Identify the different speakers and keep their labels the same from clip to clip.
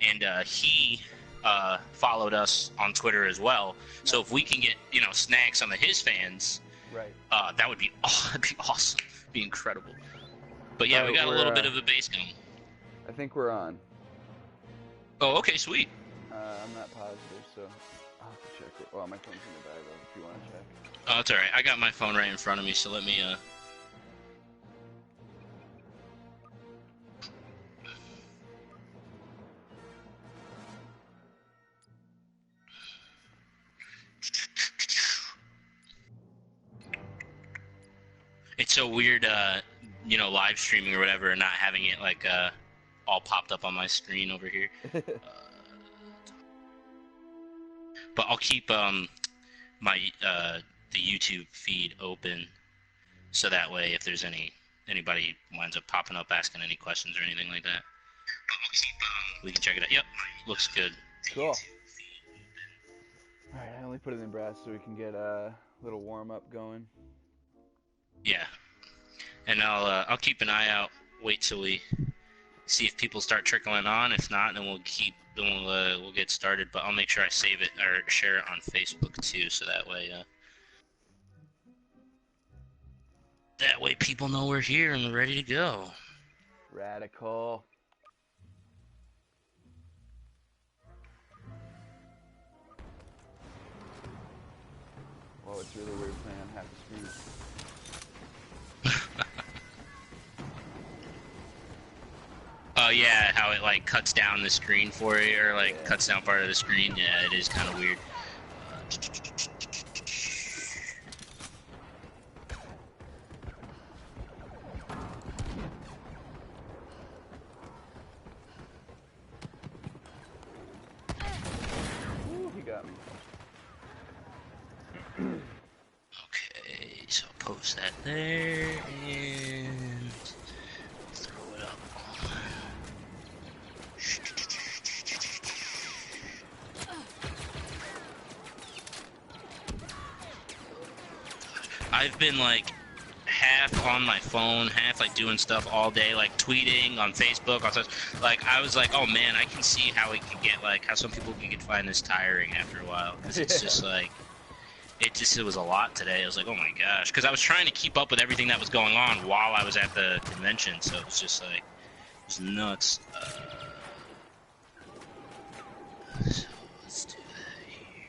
Speaker 1: and he followed us on Twitter as well. So if we can get snag some of his fans,
Speaker 2: right?
Speaker 1: That would be that'd be awesome. It'd be incredible. But yeah, we got a little bit of a base going.
Speaker 2: I think we're on.
Speaker 1: Oh, okay, sweet.
Speaker 2: I'm not positive, so I'll have to check it. Well, my phone's in the bag though, if you want to check.
Speaker 1: Oh, it's alright. I got my phone right in front of me, so let me It's so weird, live streaming or whatever, and not having it like all popped up on my screen over here. But I'll keep my the YouTube feed open, so that way if there's anybody winds up popping up asking any questions or anything like that, we can check it out. Yep, looks good.
Speaker 2: Cool. All right, I only put it in brass so we can get a little warm up going.
Speaker 1: Yeah, and I'll keep an eye out. Wait till we see if people start trickling on. If not, then we'll get started. But I'll make sure I save it or share it on Facebook too, so that way people know we're here and we're ready to go.
Speaker 2: Radical. Well, it's really weird playing on half the screen.
Speaker 1: Oh yeah, how it like cuts down the screen for you, or like cuts down part of the screen. Yeah, it is kind of weird.
Speaker 2: Ooh, he got me.
Speaker 1: Okay, so I'll post that there and throw it up. I've been like half on my phone, half like doing stuff all day, like tweeting on Facebook, on such. Like I was like, oh man, I can see how it could get like how some people can find this tiring after a while, because it's just like it was a lot today. I was like, oh my gosh, because I was trying to keep up with everything that was going on while I was at the convention, so it was just like it was nuts. So let's do that here.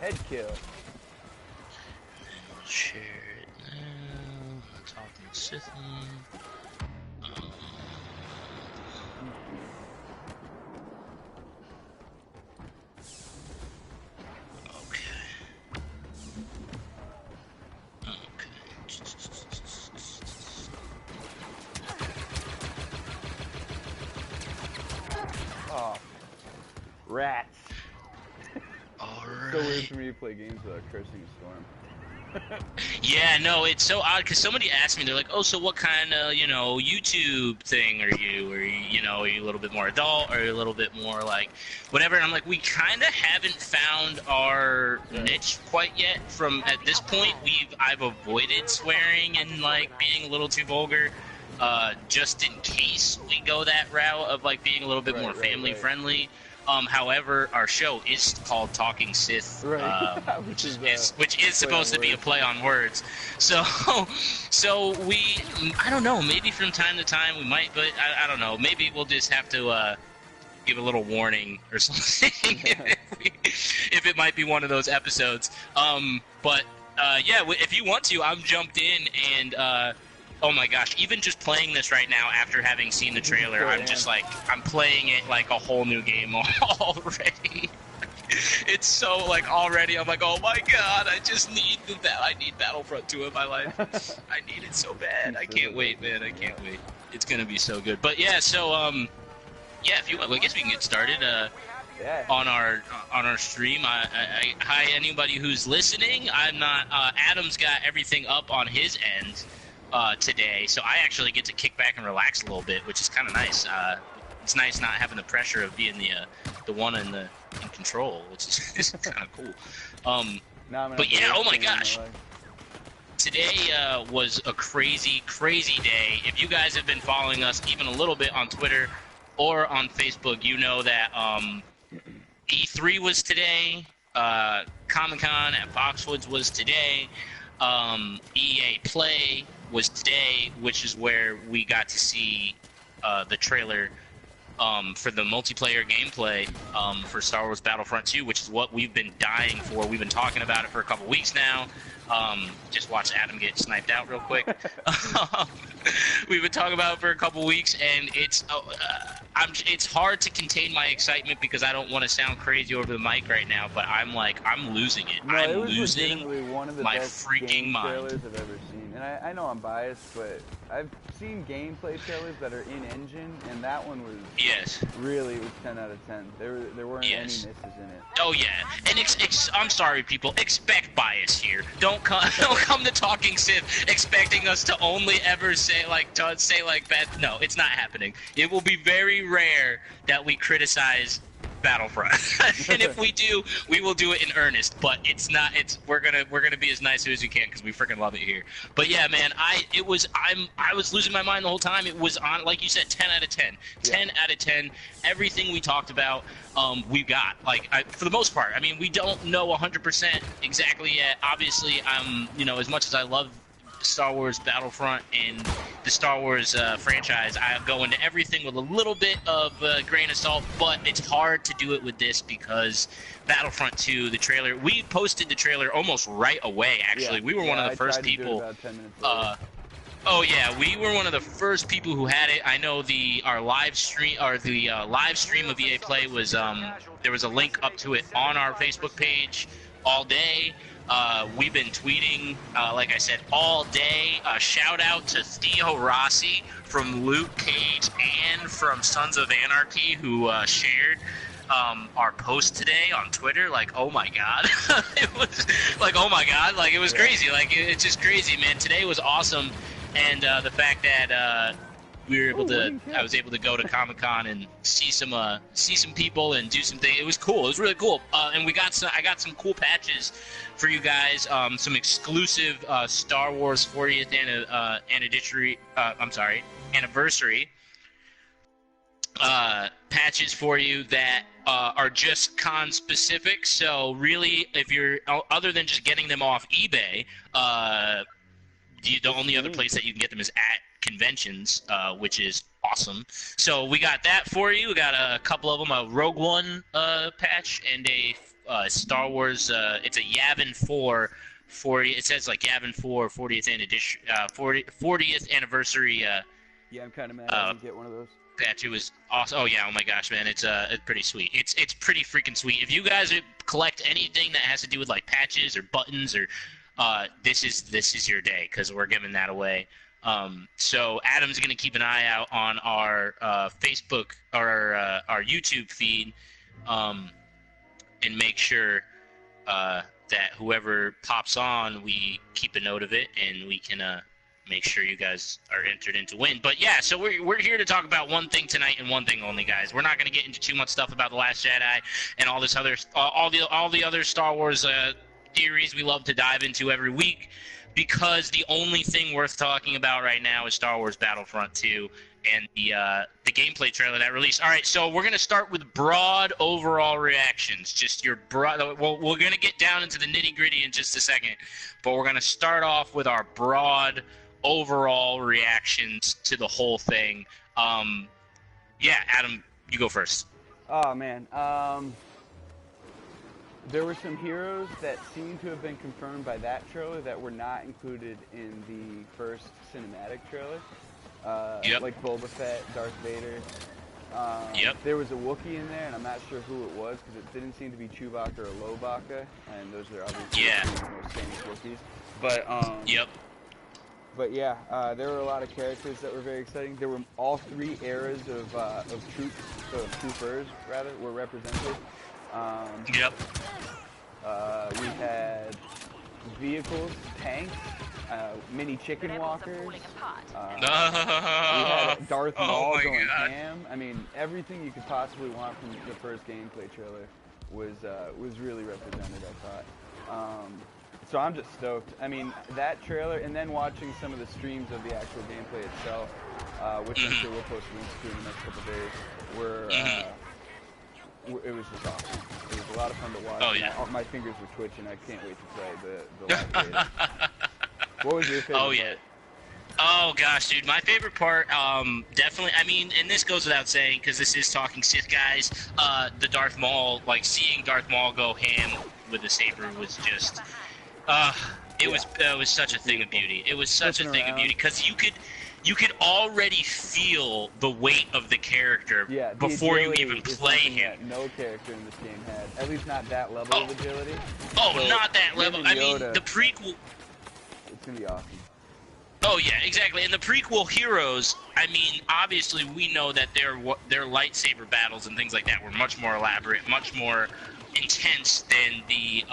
Speaker 2: Head kill.
Speaker 1: And we'll share it now. Talking Scythian.
Speaker 2: Oh, rats.
Speaker 1: Alright.
Speaker 2: So weird for me to play games without cursing a storm.
Speaker 1: Yeah, no, it's so odd because somebody asked me, they're like, oh, so what kind of, YouTube thing are you? Are you a little bit more adult, or are you a little bit more like whatever? And I'm like, we kind of haven't found our niche quite yet. From at this point, I've avoided swearing and like being a little too vulgar, just in case we go that route of like being a little bit more family friendly. However, our show is called Talking Sith, which is supposed to be a play on words. So we, I don't know, maybe from time to time we might, but I don't know, maybe we'll just have to give a little warning or something if it might be one of those episodes. But yeah, if you want to, I'm jumped in and. Oh my gosh, even just playing this right now after having seen the trailer, I'm just like, I'm playing it like a whole new game already. It's so like already, I'm like, oh my god, I need Battlefront 2 in my life. I need it so bad. I can't wait, man, I can't wait. It's gonna be so good. But yeah, so, yeah, if you want, I guess we can get started, on our stream. Hi, anybody who's listening. I'm not, Adam's got everything up on his end. Today, so I actually get to kick back and relax a little bit, which is kind of nice. It's nice not having the pressure of being the one in control, which is kind of cool. But yeah, oh my gosh, today was a crazy, crazy day. If you guys have been following us even a little bit on Twitter or on Facebook, you know that E3 was today. Comic-Con at Foxwoods was today. EA Play was today, which is where we got to see the trailer for the multiplayer gameplay for Star Wars Battlefront 2, which is what we've been dying for. We've been talking about it for a couple weeks now. Just watch Adam get sniped out real quick. We've been talking about it for a couple weeks, and it's hard to contain my excitement because I don't want to sound crazy over the mic right now, but I'm losing it.
Speaker 2: No,
Speaker 1: I'm
Speaker 2: it was
Speaker 1: losing
Speaker 2: legitimately one of the
Speaker 1: my
Speaker 2: best
Speaker 1: freaking
Speaker 2: game
Speaker 1: mind.
Speaker 2: trailers I've ever seen. And I know I'm biased, but I've seen gameplay trailers that are in engine, and that one was really, it was 10 out of 10. There weren't any misses in it.
Speaker 1: Oh yeah, and I'm sorry, people. Expect bias here. Don't come to Talking Sith expecting us to only ever say bad. No, it's not happening. It will be very rare that we criticize Battlefront, and if we do, we will do it in earnest. But it's not. We're gonna be as nice as we can because we freaking love it here. But yeah, man, I was losing my mind the whole time. It was on, like you said, 10 out of 10. 10 out of 10. Everything we talked about, we got. For the most part. I mean, we don't know 100% exactly yet. Obviously, as much as I love Star Wars Battlefront and the Star Wars franchise, I go into everything with a little bit of a grain of salt, but it's hard to do it with this because Battlefront 2, the trailer, we posted the trailer almost right away, actually. We were one of the first people.
Speaker 2: About 10 minutes later.
Speaker 1: Oh yeah, we were one of the first people who had it. I know our live stream of EA Play was there was a link up to it on our Facebook page all day. We've been tweeting, like I said, all day. Shout out to Theo Rossi from Luke Cage and from Sons of Anarchy who shared our post today on Twitter. Like, oh my god. It was like, oh my god. Like, it was crazy. Like, it's just crazy, man. Today was awesome. And the fact that I was able to go to Comic-Con and see some people and do some things. It was cool. It was really cool. And I got some cool patches for you guys. Some exclusive Star Wars 40th anniversary patches for you that are just con specific. So really, if you're other than just getting them off eBay, the only other place that you can get them is at conventions, which is awesome. So we got that for you. We got a couple of them, a Rogue One patch and a Star Wars. It's a Yavin 4 40. It says like Yavin 4 40th anniversary.
Speaker 2: Yeah, I'm kind of mad I didn't get one of those.
Speaker 1: Patch. It was awesome. Oh yeah, oh my gosh, man, it's pretty sweet. It's pretty freaking sweet. If you guys collect anything that has to do with like patches or buttons or this is your day because we're giving that away. So Adam's gonna keep an eye out on our Facebook or our YouTube feed, and make sure that whoever pops on, we keep a note of it and we can make sure you guys are entered in to win. But yeah, so we're here to talk about one thing tonight and one thing only, guys. We're not gonna get into too much stuff about The Last Jedi and all this other all the other Star Wars theories we love to dive into every week, because the only thing worth talking about right now is Star Wars Battlefront 2 and the gameplay trailer that released. All right, so we're going to start with broad overall reactions. Just your broad. Well, we're going to get down into the nitty-gritty in just a second, but we're going to start off with our broad overall reactions to the whole thing. Yeah, Adam, you go first.
Speaker 2: Oh, man. There were some heroes that seemed to have been confirmed by that trailer that were not included in the first cinematic trailer. Like Boba Fett, Darth Vader. There was a Wookiee in there, and I'm not sure who it was because it didn't seem to be Chewbacca or Lobaka, and those are obviously the most famous Wookiees. But yeah, there were a lot of characters that were very exciting. There were all three eras of troopers rather were represented. We had vehicles, tanks, mini chicken walkers. We had Darth Maul going ham. I mean, everything you could possibly want from the first gameplay trailer was really represented, I thought. So I'm just stoked. I mean, that trailer, and then watching some of the streams of the actual gameplay itself, which I'm sure we'll post links to in the next couple days, it was just awesome. It was a lot of fun to watch.
Speaker 1: Oh yeah.
Speaker 2: My fingers were twitching. I can't wait to play the live beta. What was your favorite part?
Speaker 1: Oh gosh, dude, my favorite part, definitely. I mean, and this goes without saying because this is Talking Sith guys. The Darth Maul, like seeing Darth Maul go ham with the saber was just, it was such a thing of beauty. It was such a thing of beauty because you could already feel the weight of the character before you even play him.
Speaker 2: That no character in this game had, at least not that level of agility.
Speaker 1: Oh, so not that level. I mean, the prequel.
Speaker 2: It's gonna be awesome.
Speaker 1: Oh yeah, exactly. And the prequel heroes, I mean, obviously we know that their lightsaber battles and things like that were much more elaborate, much more intense than the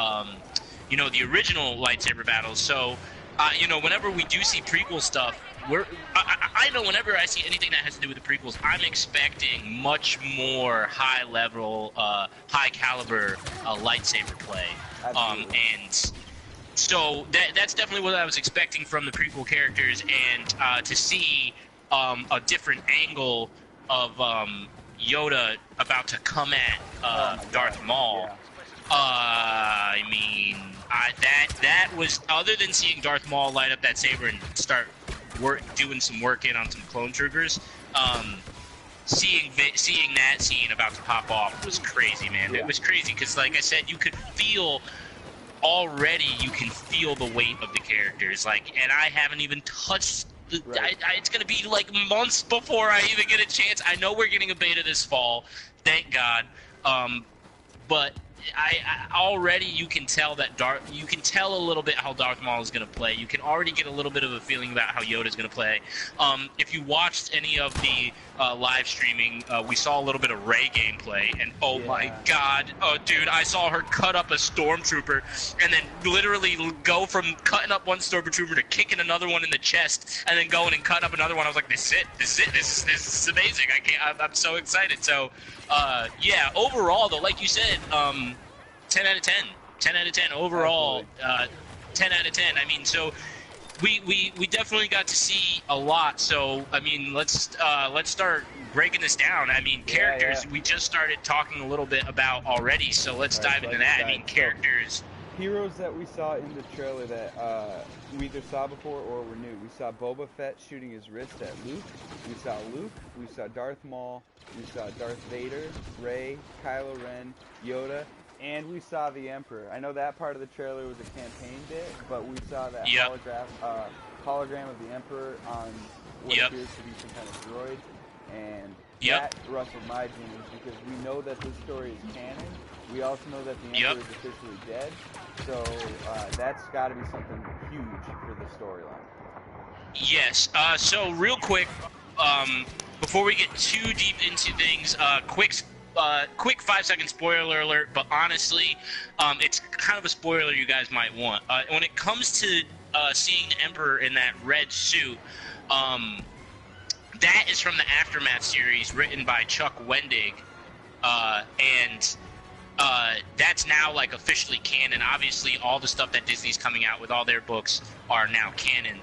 Speaker 1: the original lightsaber battles. So, whenever we do see prequel stuff, I know whenever I see anything that has to do with the prequels, I'm expecting much more high level, high caliber lightsaber play. And so that's definitely what I was expecting from the prequel characters, and to see a different angle of Yoda about to come at Darth Maul.
Speaker 2: Yeah.
Speaker 1: I mean, that was, other than seeing Darth Maul light up that saber and start doing some work on some clone troopers, seeing that scene about to pop off was crazy, man.
Speaker 2: Yeah.
Speaker 1: It was crazy because, like I said, you can feel the weight of the characters. Like, and I haven't even touched. It's gonna be like months before I even get a chance. I know we're getting a beta this fall, thank God. But I already you can tell a little bit how Darth Maul is going to play. You can already get a little bit of a feeling about how Yoda is going to play. If you watched any of the live streaming, we saw a little bit of Rey gameplay, and my God, dude, I saw her cut up a stormtrooper, and then literally go from cutting up one stormtrooper to kicking another one in the chest, and then going and cutting up another one. I was like, this is amazing. I'm so excited. So, overall though, like you said, 10 out of 10. 10 out of 10 overall. 10 out of 10. I mean, so we definitely got to see a lot. So I mean, let's start breaking this down. I mean, characters we just started talking a little bit about already. So let's dive into that. I mean, characters.
Speaker 2: Heroes that we saw in the trailer that we either saw before or were new. We saw Boba Fett shooting his wrist at Luke. We saw Luke. We saw Darth Maul. We saw Darth Vader, Rey, Kylo Ren, Yoda, and we saw the Emperor. I know that part of the trailer was a campaign bit, but we saw that hologram of the Emperor on what appears to be some kind of droid, and that rustled my jeans because we know that this story is canon. We also know that the Emperor is officially dead, so that's got to be something huge for the storyline.
Speaker 1: Yes. So real quick, before we get too deep into things, quick 5-second spoiler alert. But honestly, it's kind of a spoiler you guys might want. When it comes to seeing the Emperor in that red suit, that is from the Aftermath series written by Chuck Wendig, and that's now like officially canon. Obviously, all the stuff that Disney's coming out with all their books are now canon.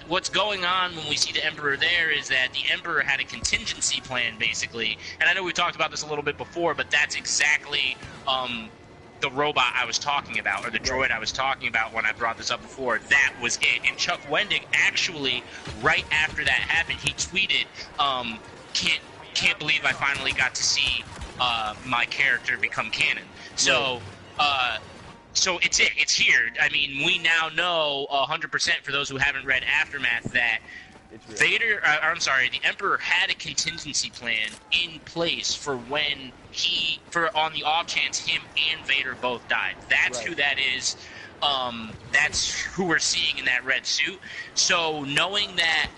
Speaker 1: What's going on when we see the Emperor there is that the Emperor had a contingency plan, basically. And I know we've talked about this a little bit before, but that's exactly the robot I was talking about, or the droid I was talking about when I brought this up before. That was it. And Chuck Wendig, actually, right after that happened, he tweeted, can't believe I finally got to see my character become canon. So... So it's here. I mean, we now know 100% for those who haven't read Aftermath that the Emperor had a contingency plan in place for on the off chance him and Vader both died. That's who that is. That's who we're seeing in that red suit. So knowing that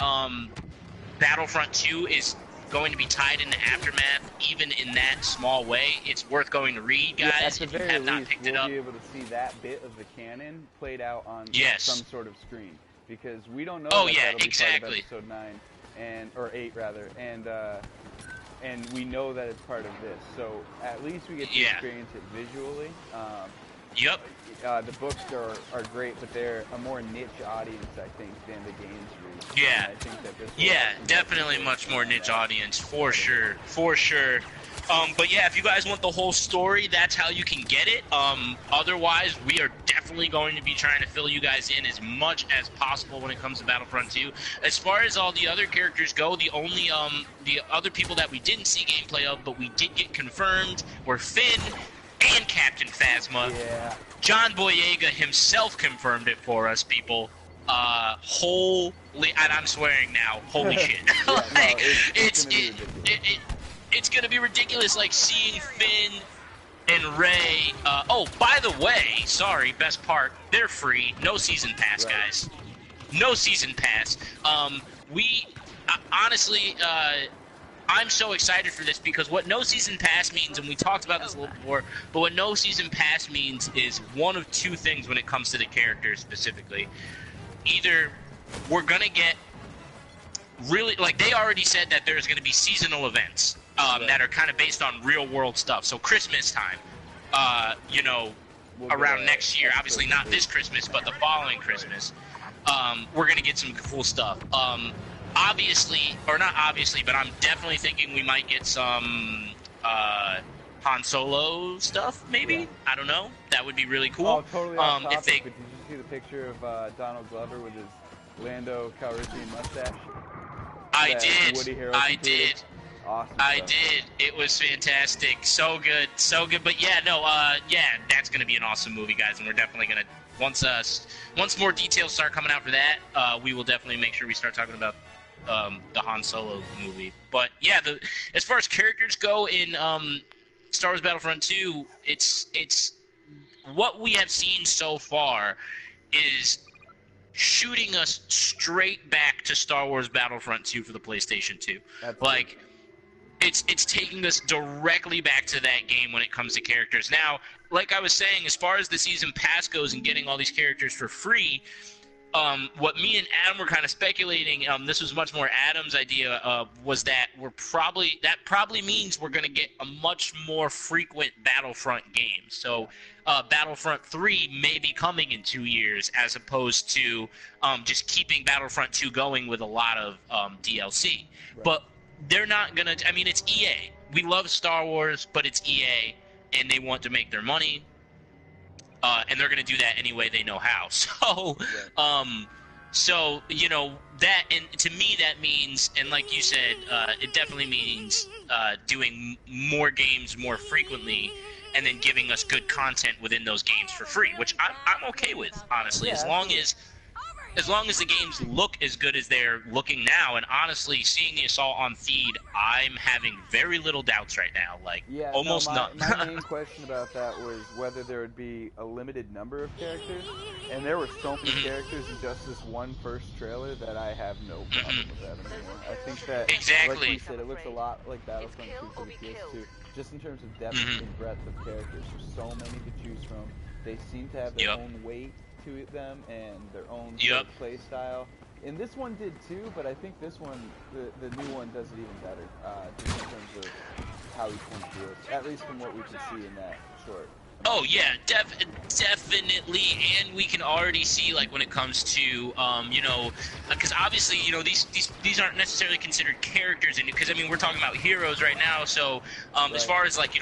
Speaker 1: Battlefront 2 is going to be tied into Aftermath, even in that small way, it's worth going to read, guys.
Speaker 2: At the very least, we'll be able to see that bit of the canon played out on some sort of screen, because we don't know. That'll be part of episode 9 or 8 rather, and we know that it's part of this. So at least we get to experience it visually.
Speaker 1: Yep.
Speaker 2: The books are great, but they're a more niche audience, I think, than the games reach.
Speaker 1: Yeah.
Speaker 2: I think that this
Speaker 1: Definitely much more niche audience, for sure. But yeah, if you guys want the whole story, that's how you can get it. Otherwise, we are definitely going to be trying to fill you guys in as much as possible when it comes to Battlefront 2. As far as all the other characters go, the only the other people that we didn't see gameplay of, but we did get confirmed, were Finn and Captain Phasma.
Speaker 2: Yeah.
Speaker 1: John Boyega himself confirmed it for us, people. Holy, and I'm swearing now, holy shit. Like, it's gonna be ridiculous, like, seeing Finn and Rey. Oh, by the way, sorry, best part, they're free. No season pass, guys. No season pass. Honestly, I'm so excited for this because what no season pass means, and we talked about this a little before, but what no season pass means is one of two things when it comes to the characters specifically. Either we're gonna get really, like, they already said that there's gonna be seasonal events that are kind of based on real world stuff. So Christmas time, around next year, obviously not this Christmas, but the following Christmas, we're gonna get some cool stuff. Obviously, or not obviously, but I'm definitely thinking we might get some Han Solo stuff, maybe? Yeah. I don't know. That would be really cool.
Speaker 2: Oh, totally off topic, but did you see the picture of Donald Glover with his Lando Calrissian mustache?
Speaker 1: I did.
Speaker 2: Awesome.
Speaker 1: I did. It was fantastic. So good. So good. But yeah, no, that's going to be an awesome movie, guys, and we're definitely going to, once more details start coming out for that, we will definitely make sure we start talking about the Han Solo movie. But yeah, as far as characters go in Star Wars Battlefront 2, it's what we have seen so far is shooting us straight back to Star Wars Battlefront 2 for the PlayStation 2. Absolutely. Like, it's taking us directly back to that game when it comes to characters. Now, like I was saying, as far as the season pass goes and getting all these characters for free, what me and Adam were kind of speculating, this was much more Adam's idea, was that that probably means we're going to get a much more frequent Battlefront game. So Battlefront 3 may be coming in 2 years, as opposed to just keeping Battlefront 2 going with a lot of DLC. Right. But they're not going to, I mean, it's EA. We love Star Wars, but it's EA, and they want to make their money. And they're going to do that any way they know how. So, that, and to me that means, and like you said, it definitely means doing more games more frequently, and then giving us good content within those games for free, which I'm okay with, honestly, as long as the games look as good as they're looking now. And honestly, seeing the Assault on Theed, I'm having very little doubts right now, almost none.
Speaker 2: My main question about that was whether there would be a limited number of characters, and there were so many characters in just this one first trailer that I have no problem with that anymore. I think that, like you said, it looks a lot like Battlefront 2 for the PS2, just in terms of depth and breadth of characters. There's so many to choose from. They seem to have their own weight to them and their own play style. And this one did too, but I think this one, the new one, does it even better, just in terms of how each one feels, at least from what we can see in that short.
Speaker 1: Oh yeah, definitely, and we can already see, like, when it comes to, because obviously, these aren't necessarily considered characters, because I mean we're talking about heroes right now. So as far as, like,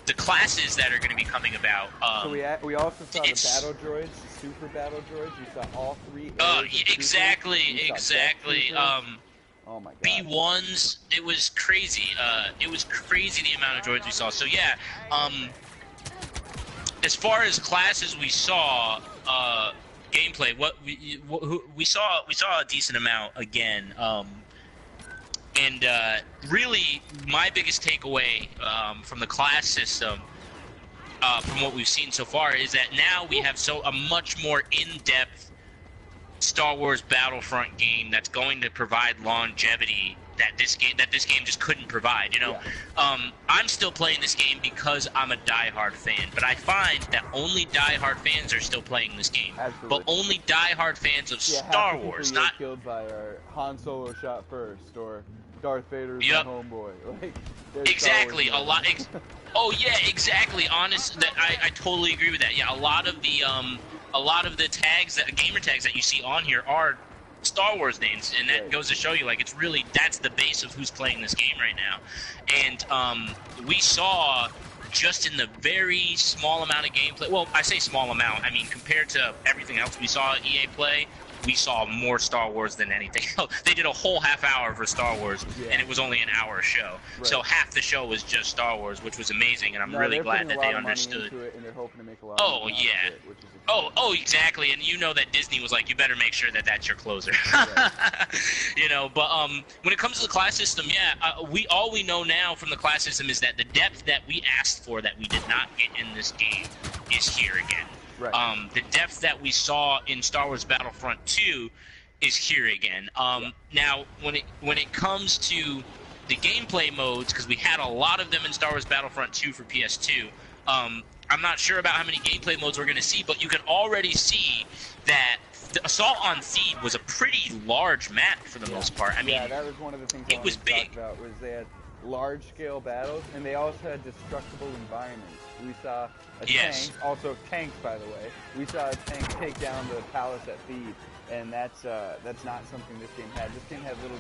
Speaker 1: the classes that are going to be coming about.
Speaker 2: So we also saw the battle droids, the super battle droids. We saw all three.
Speaker 1: Exactly.
Speaker 2: Oh my god.
Speaker 1: B1s. It was crazy. It was crazy the amount of droids we saw. So yeah. As far as classes we saw, gameplay. We saw a decent amount again. And really, my biggest takeaway from the class system, from what we've seen so far, is that now we have a much more in-depth Star Wars Battlefront game that's going to provide longevity that this game just couldn't provide. I'm still playing this game because I'm a diehard fan, but I find that only diehard fans are still playing this game.
Speaker 2: Absolutely.
Speaker 1: But only diehard fans of Star Wars, not
Speaker 2: killed by our Han Solo shot first, or Darth Vader's my homeboy. Like,
Speaker 1: exactly, a lot. Oh yeah, exactly. Honest, that I totally agree with that. Yeah, a lot of the tags that gamer tags that you see on here are Star Wars names, and that goes to show you, like, it's really, that's the base of who's playing this game right now. And we saw, just in the very small amount of gameplay, well, I say small amount, I mean compared to everything else we saw EA play, we saw more Star Wars than anything else. They did a whole half hour for Star Wars, and it was only an hour show. Right. So half the show was just Star Wars, which was amazing, and I'm really glad that they understood.
Speaker 2: Into it, and they're hoping to make a lot of money
Speaker 1: yeah.
Speaker 2: It, which is
Speaker 1: oh, exactly. And you know that Disney was like, you better make sure that that's your closer. Right. You know, but when it comes to the class system, all we know now from the class system is that the depth that we asked for that we did not get in this game is here again. Right. The depth that we saw in Star Wars Battlefront 2 is here again. Now, when it comes to the gameplay modes, because we had a lot of them in Star Wars Battlefront 2 for PS2, I'm not sure about how many gameplay modes we're going to see, but you can already see that the Assault on Theed was a pretty large map for the most part. I mean,
Speaker 2: that was one of the things
Speaker 1: it was big.
Speaker 2: About was they had large-scale battles, and they also had destructible environments. We saw a tank, also tanks, by the way. We saw a tank take down the palace at Theed, and that's not something this game had. This game had little,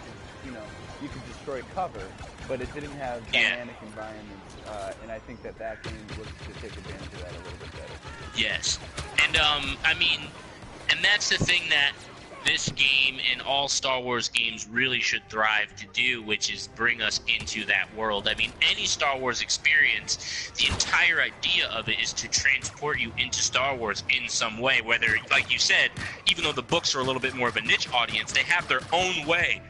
Speaker 2: you could destroy cover, but it didn't have dynamic environments, and I think that game looks to take advantage of that a little bit better.
Speaker 1: Yes, and I mean, and that's the thing that this game and all Star Wars games really should thrive to do, which is bring us into that world. I mean, any Star Wars experience, the entire idea of it is to transport you into Star Wars in some way, whether, like you said, even though the books are a little bit more of a niche audience, they have their own way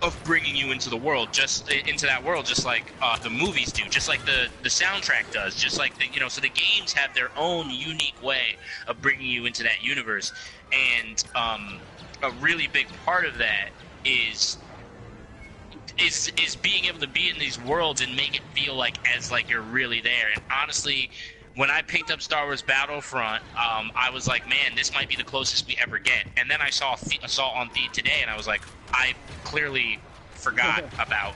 Speaker 1: of bringing you into the world, just into that world, just like the movies do, just like the soundtrack does, just like so the games have their own unique way of bringing you into that universe. And a really big part of that is being able to be in these worlds and make it feel like you're really there. And honestly, when I picked up Star Wars Battlefront, I was like, man, this might be the closest we ever get. And then I saw Assault on Theed today, and I was like, I clearly forgot about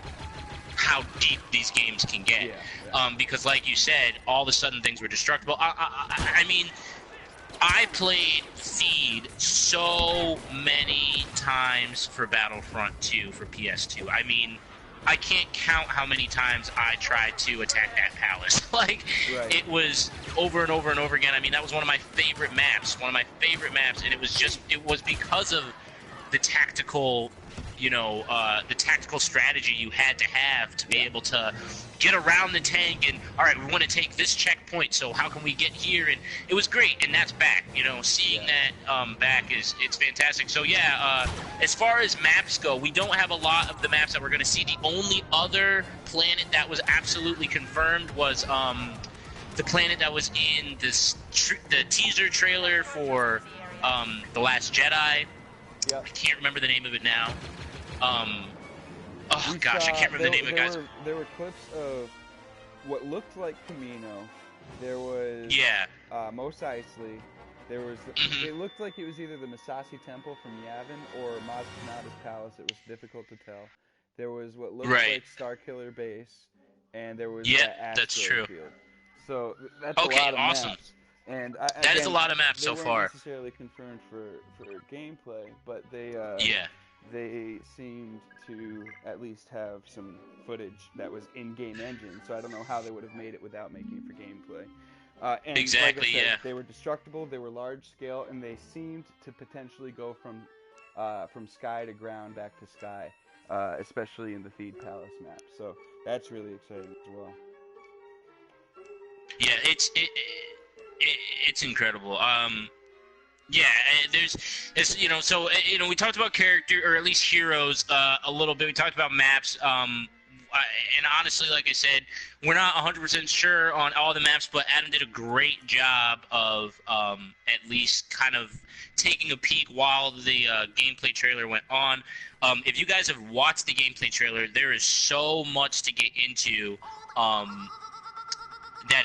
Speaker 1: how deep these games can get. Because like you said, all of a sudden things were destructible. I mean, I played Theed so many times for Battlefront 2 for PS2. I mean, I can't count how many times I tried to attack that palace. It was over and over and over again. I mean, that was one of my favorite maps, and it was because of the tactical, the tactical strategy you had to have to be able to get around the tank and, all right, we want to take this checkpoint, so how can we get here? And it was great, and that's back. Seeing that back it's fantastic. So as far as maps go, we don't have a lot of the maps that we're going to see. The only other planet that was absolutely confirmed was the planet that was in the teaser trailer for The Last Jedi. I can't remember the name of it now. I can't remember the name of it, guys.
Speaker 2: There were clips of what looked like Camino. There was Mos Eisley. There was it looked like it was either the Massassi Temple from Yavin or Maz Kanata's palace. It was difficult to tell. There was what looked like Starkiller Base, and there was that asteroid field. So that's a lot of maps. And
Speaker 1: that is a lot of maps so far.
Speaker 2: They weren't necessarily confirmed for gameplay, but they seemed to at least have some footage that was in-game engine. So I don't know how they would have made it without making it for gameplay. And
Speaker 1: exactly.
Speaker 2: Like I said, they were destructible. They were large scale, and they seemed to potentially go from sky to ground back to sky, especially in the Theed Palace map. So that's really exciting as well.
Speaker 1: Yeah, it's incredible. We talked about character, or at least heroes, a little bit. We talked about maps, and honestly, like I said, we're not 100% sure on all the maps, but Adam did a great job of at least kind of taking a peek while the gameplay trailer went on. If you guys have watched the gameplay trailer, there is so much to get into. That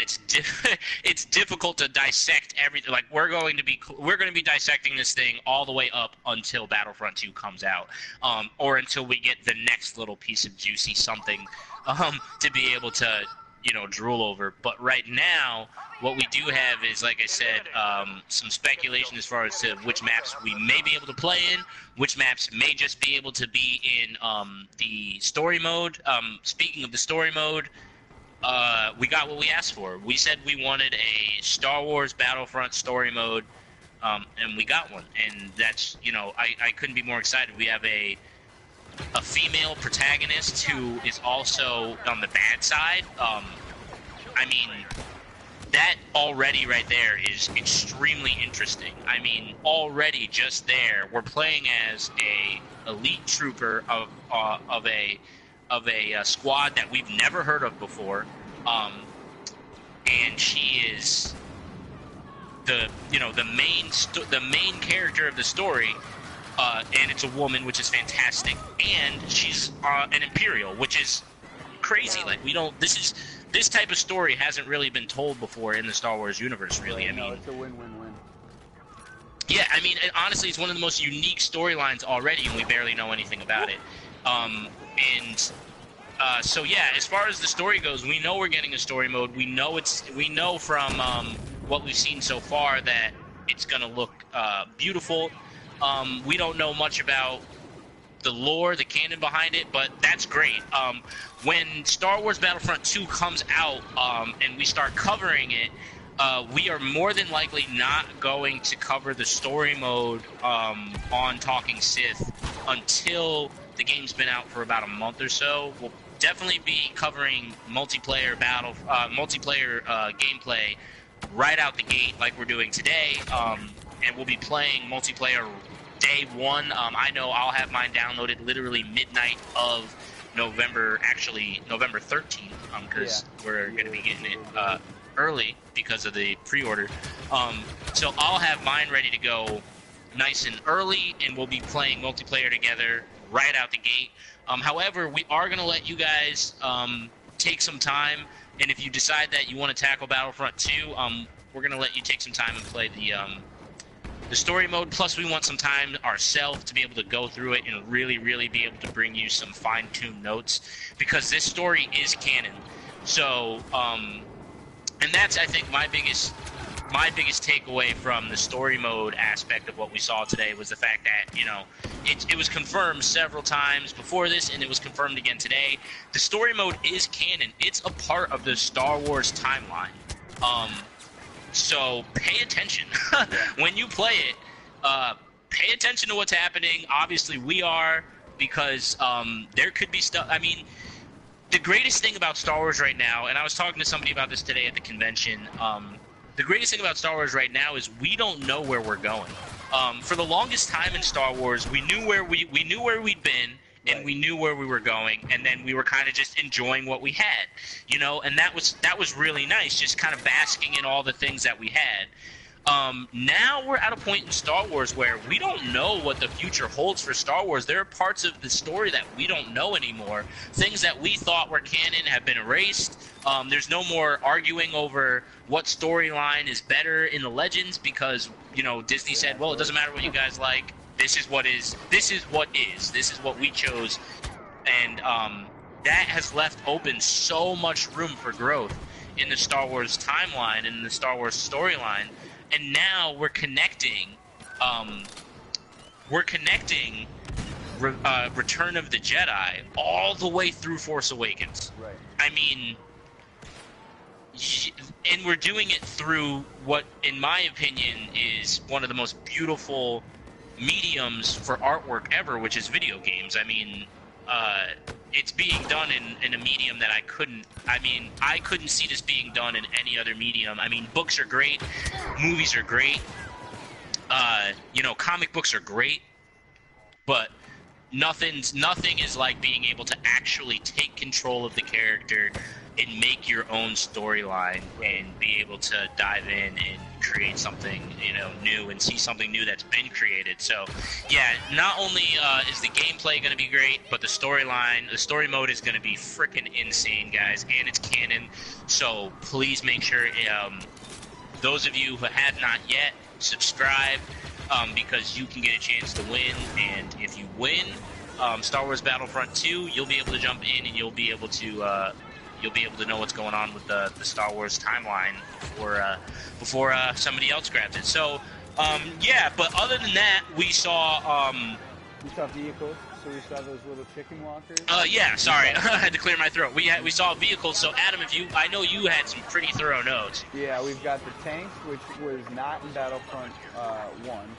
Speaker 1: it's difficult to dissect everything. Like we're going to be dissecting this thing all the way up until Battlefront 2 comes out, or until we get the next little piece of juicy something, to be able to drool over. But right now, what we do have is, like I said, some speculation as far as to which maps we may be able to play in, which maps may just be able to be in the story mode. Speaking of the story mode, we got what we asked for. We said we wanted a Star Wars Battlefront story mode, and we got one. And that's, I couldn't be more excited. We have a female protagonist who is also on the bad side. I mean, that already right there is extremely interesting. I mean, already just there, we're playing as a elite trooper of a squad that we've never heard of before, and she is the main character of the story. And it's a woman, which is fantastic, and she's an Imperial, which is crazy. Like, this type of story hasn't really been told before in the Star Wars universe, really. I mean,
Speaker 2: it's a win-win-win.
Speaker 1: Yeah, I mean, honestly, it's one of the most unique storylines already, and we barely know anything about it. So yeah, as far as the story goes, we know we're getting a story mode. We know from what we've seen so far that it's gonna look beautiful. We don't know much about the lore, the canon behind it, but that's great. When Star Wars Battlefront 2 comes out, and we start covering it, we are more than likely not going to cover the story mode on Talking Sith until the game's been out for about a month or so. We'll definitely be covering multiplayer gameplay right out the gate like we're doing today, and we'll be playing multiplayer day one. I know I'll have mine downloaded literally midnight of November 13th, because we're going to be getting it early because of the pre-order. So I'll have mine ready to go nice and early, and we'll be playing multiplayer together right out the gate. However, we are going to let you guys take some time, and if you decide that you want to tackle Battlefront 2, we're going to let you take some time and play the story mode. Plus, we want some time ourselves to be able to go through it and really, really be able to bring you some fine-tuned notes, because this story is canon. So, and that's, I think, my biggest takeaway from the story mode aspect of what we saw today was the fact that, it was confirmed several times before this, and it was confirmed again today. The story mode is canon. It's a part of the Star Wars timeline. So pay attention when you play it. Pay attention to what's happening. Obviously, we are, because there could be stuff. I mean, the greatest thing about Star Wars right now, and I was talking to somebody about this today at the convention. The greatest thing about Star Wars right now is we don't know where we're going. For the longest time in Star Wars, we knew where we'd been, and we knew where we were going, and then we were kind of just enjoying what we had, and that was really nice, just kind of basking in all the things that we had. Now we're at a point in Star Wars where we don't know what the future holds for Star Wars. There are parts of the story that we don't know anymore. Things that we thought were canon have been erased. There's no more arguing over what storyline is better in the Legends, because, Disney said, well, it doesn't matter what you guys like. This is what is. This is what is. This is what we chose. And that has left open so much room for growth in the Star Wars timeline and in the Star Wars storyline. And now we're connecting Return of the Jedi all the way through Force Awakens.
Speaker 2: Right.
Speaker 1: I mean, and we're doing it through what, in my opinion, is one of the most beautiful mediums for artwork ever, which is video games. I mean, it's being done in a medium that I couldn't see this being done in any other medium. I mean, books are great, movies are great, comic books are great, but nothing is like being able to actually take control of the character and make your own storyline and be able to dive in and create something, new, and see something new that's been created. So, yeah, not only is the gameplay going to be great, but the story mode is going to be freaking insane, guys, and it's canon. So please make sure, those of you who have not yet, subscribe, because you can get a chance to win. And if you win Star Wars Battlefront 2, you'll be able to jump in and you'll be able to you'll be able to know what's going on with the Star Wars timeline before somebody else grabs it. So, yeah. But other than that, we saw
Speaker 2: vehicles. So we saw those little chicken walkers.
Speaker 1: Yeah, sorry, I had to clear my throat. We saw vehicles. So Adam, I know you had some pretty thorough notes.
Speaker 2: Yeah, we've got the tanks, which was not in Battlefront 1,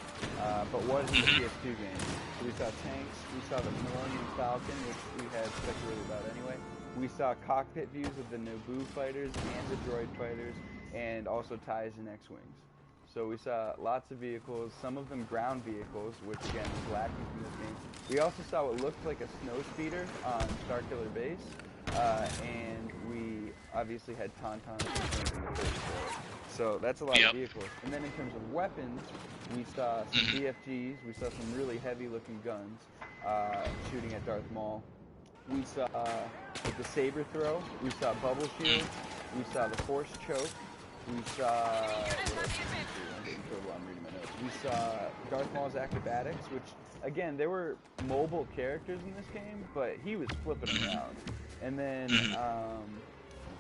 Speaker 2: but was in the PS2 game. So we saw tanks. We saw the Millennium Falcon, which we had speculated about anyway. We saw cockpit views of the Naboo fighters and the droid fighters, and also TIEs and X-wings. So we saw lots of vehicles, some of them ground vehicles, which again was lacking from this game. We also saw what looked like a snow speeder on Starkiller Base, and we obviously had Tauntauns in the first floor. So that's a lot of vehicles. And then in terms of weapons, we saw some BFGs, we saw some really heavy-looking guns shooting at Darth Maul. We saw the saber throw, we saw bubble shield, we saw the force choke. We saw, we saw Darth Maul's acrobatics, which, again, there were mobile characters in this game, but he was flipping around. And then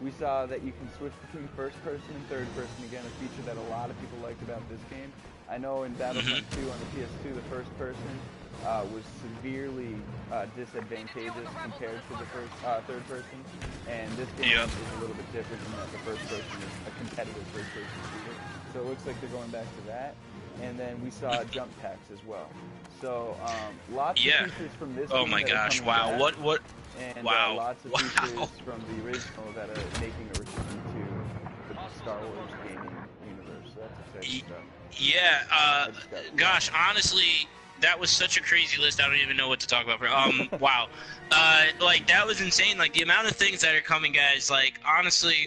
Speaker 2: we saw that you can switch between first person and third person, again, a feature that a lot of people liked about this game. I know in Battlefront 2 on the PS2, the first person was severely disadvantageous compared to the third person, and this game is a little bit different in that the first person is a competitive first person shooter. So it looks like they're going back to that. And then we saw jump packs as well. So lots of features from this game.
Speaker 1: Oh my gosh! Wow!
Speaker 2: Back,
Speaker 1: what?
Speaker 2: And
Speaker 1: wow!
Speaker 2: Lots of features from the original that are making a return to the Star Wars gaming universe. So that's exciting stuff.
Speaker 1: Yeah. Gosh, honestly, that was such a crazy list. I don't even know what to talk about. Wow. Like that was insane. Like the amount of things that are coming, guys. Like honestly,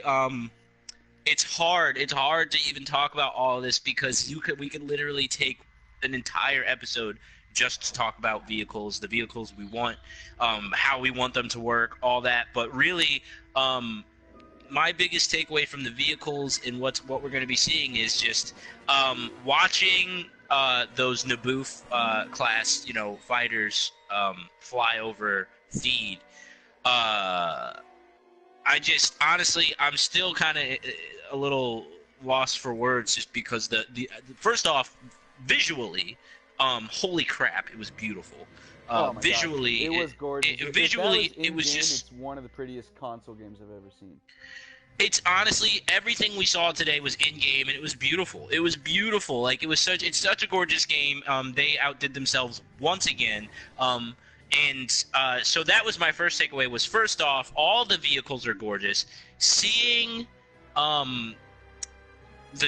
Speaker 1: it's hard. It's hard to even talk about all of this because we could literally take an entire episode just to talk about vehicles, the vehicles we want, how we want them to work, all that. But really, my biggest takeaway from the vehicles and what we're going to be seeing is just watching those Naboo class, fighters fly over Theed. I just honestly, I'm still kind of a little lost for words, just because the first off, visually, holy crap, it was beautiful. Visually,
Speaker 2: it was gorgeous.
Speaker 1: It was just.
Speaker 2: It's one of the prettiest console games I've ever seen.
Speaker 1: It's honestly everything we saw today was in game, and it was beautiful. It was beautiful. Like it's such a gorgeous game. They outdid themselves once again. So that was my first takeaway. Was first off, all the vehicles are gorgeous. Seeing the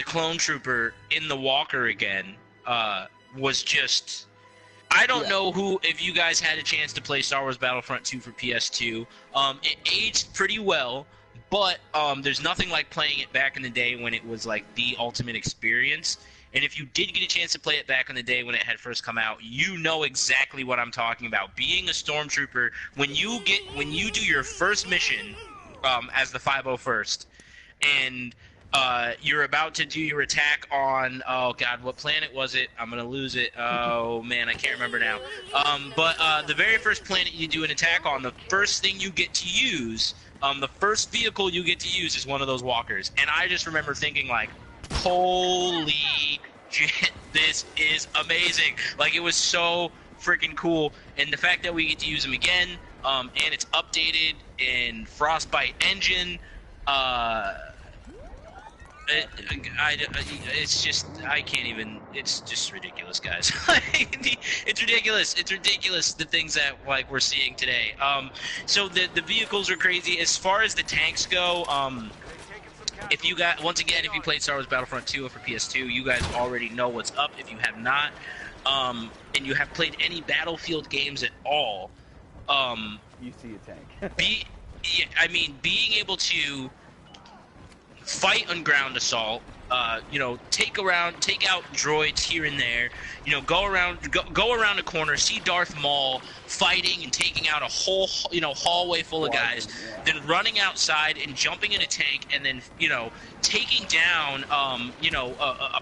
Speaker 1: clone trooper in the walker again was just. I don't know if you guys had a chance to play Star Wars Battlefront 2 for PS2. It aged pretty well. But there's nothing like playing it back in the day when it was like the ultimate experience. And if you did get a chance to play it back in the day when it had first come out, you know exactly what I'm talking about. Being a stormtrooper, when you do your first mission as the 501st, and you're about to do your attack on, oh god, what planet was it? I'm gonna lose it. Oh man, I can't remember now. But the very first planet you do an attack on, the first thing you get to use. The first vehicle you get to use is one of those walkers. And I just remember thinking, like, holy shit, this is amazing. Like, it was so freaking cool. And the fact that we get to use them again, and it's updated in Frostbite engine, it's just, I can't even, it's just ridiculous, guys. It's ridiculous. It's ridiculous, the things that, like, we're seeing today. So the vehicles are crazy. As far as the tanks go, if you got, once again, if you played Star Wars Battlefront 2 for PS2, you guys already know what's up. If you have not, and you have played any Battlefield games at all,
Speaker 2: you see a tank.
Speaker 1: being able to fight on ground assault, take out droids here and there, go around a corner, see Darth Maul fighting and taking out a whole, hallway full of guys, then running outside and jumping in a tank, and then, taking down, a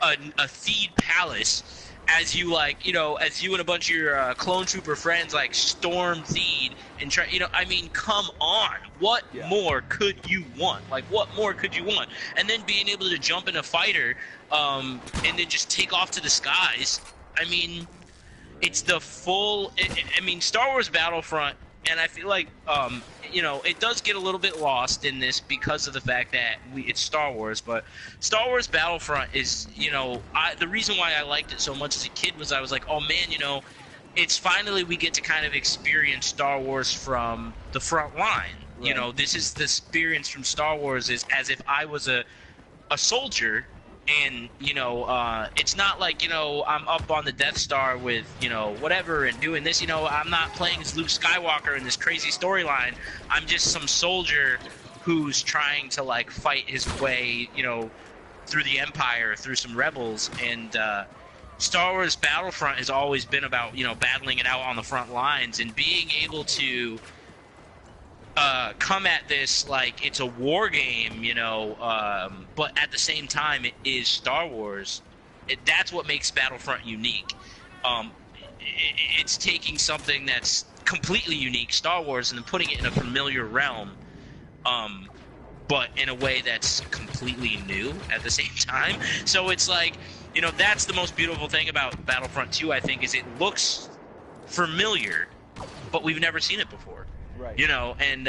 Speaker 1: Theed palace, as you like, as you and a bunch of your clone trooper friends like storm Theed and try, I mean, come on, what more could you want? Like, what more could you want? And then being able to jump in a fighter, and then just take off to the skies. I mean, it's the full. I mean, Star Wars Battlefront. And I feel like, it does get a little bit lost in this because of the fact that it's Star Wars. But Star Wars Battlefront is, the reason why I liked it so much as a kid was I was like, oh man, it's finally we get to kind of experience Star Wars from the front line. Right. This is the experience from Star Wars is as if I was a soldier. And, it's not like, I'm up on the Death Star with, whatever and doing this. I'm not playing as Luke Skywalker in this crazy storyline. I'm just some soldier who's trying to, like, fight his way, through the Empire, through some rebels. And Star Wars Battlefront has always been about, battling it out on the front lines and being able to come at this like it's a war game, but at the same time it is Star Wars. That's what makes Battlefront unique. It's taking something that's completely unique, Star Wars, and then putting it in a familiar realm, but in a way that's completely new at the same time. So it's like, that's the most beautiful thing about Battlefront 2, I think, is it looks familiar, but we've never seen it before.
Speaker 2: Right.
Speaker 1: And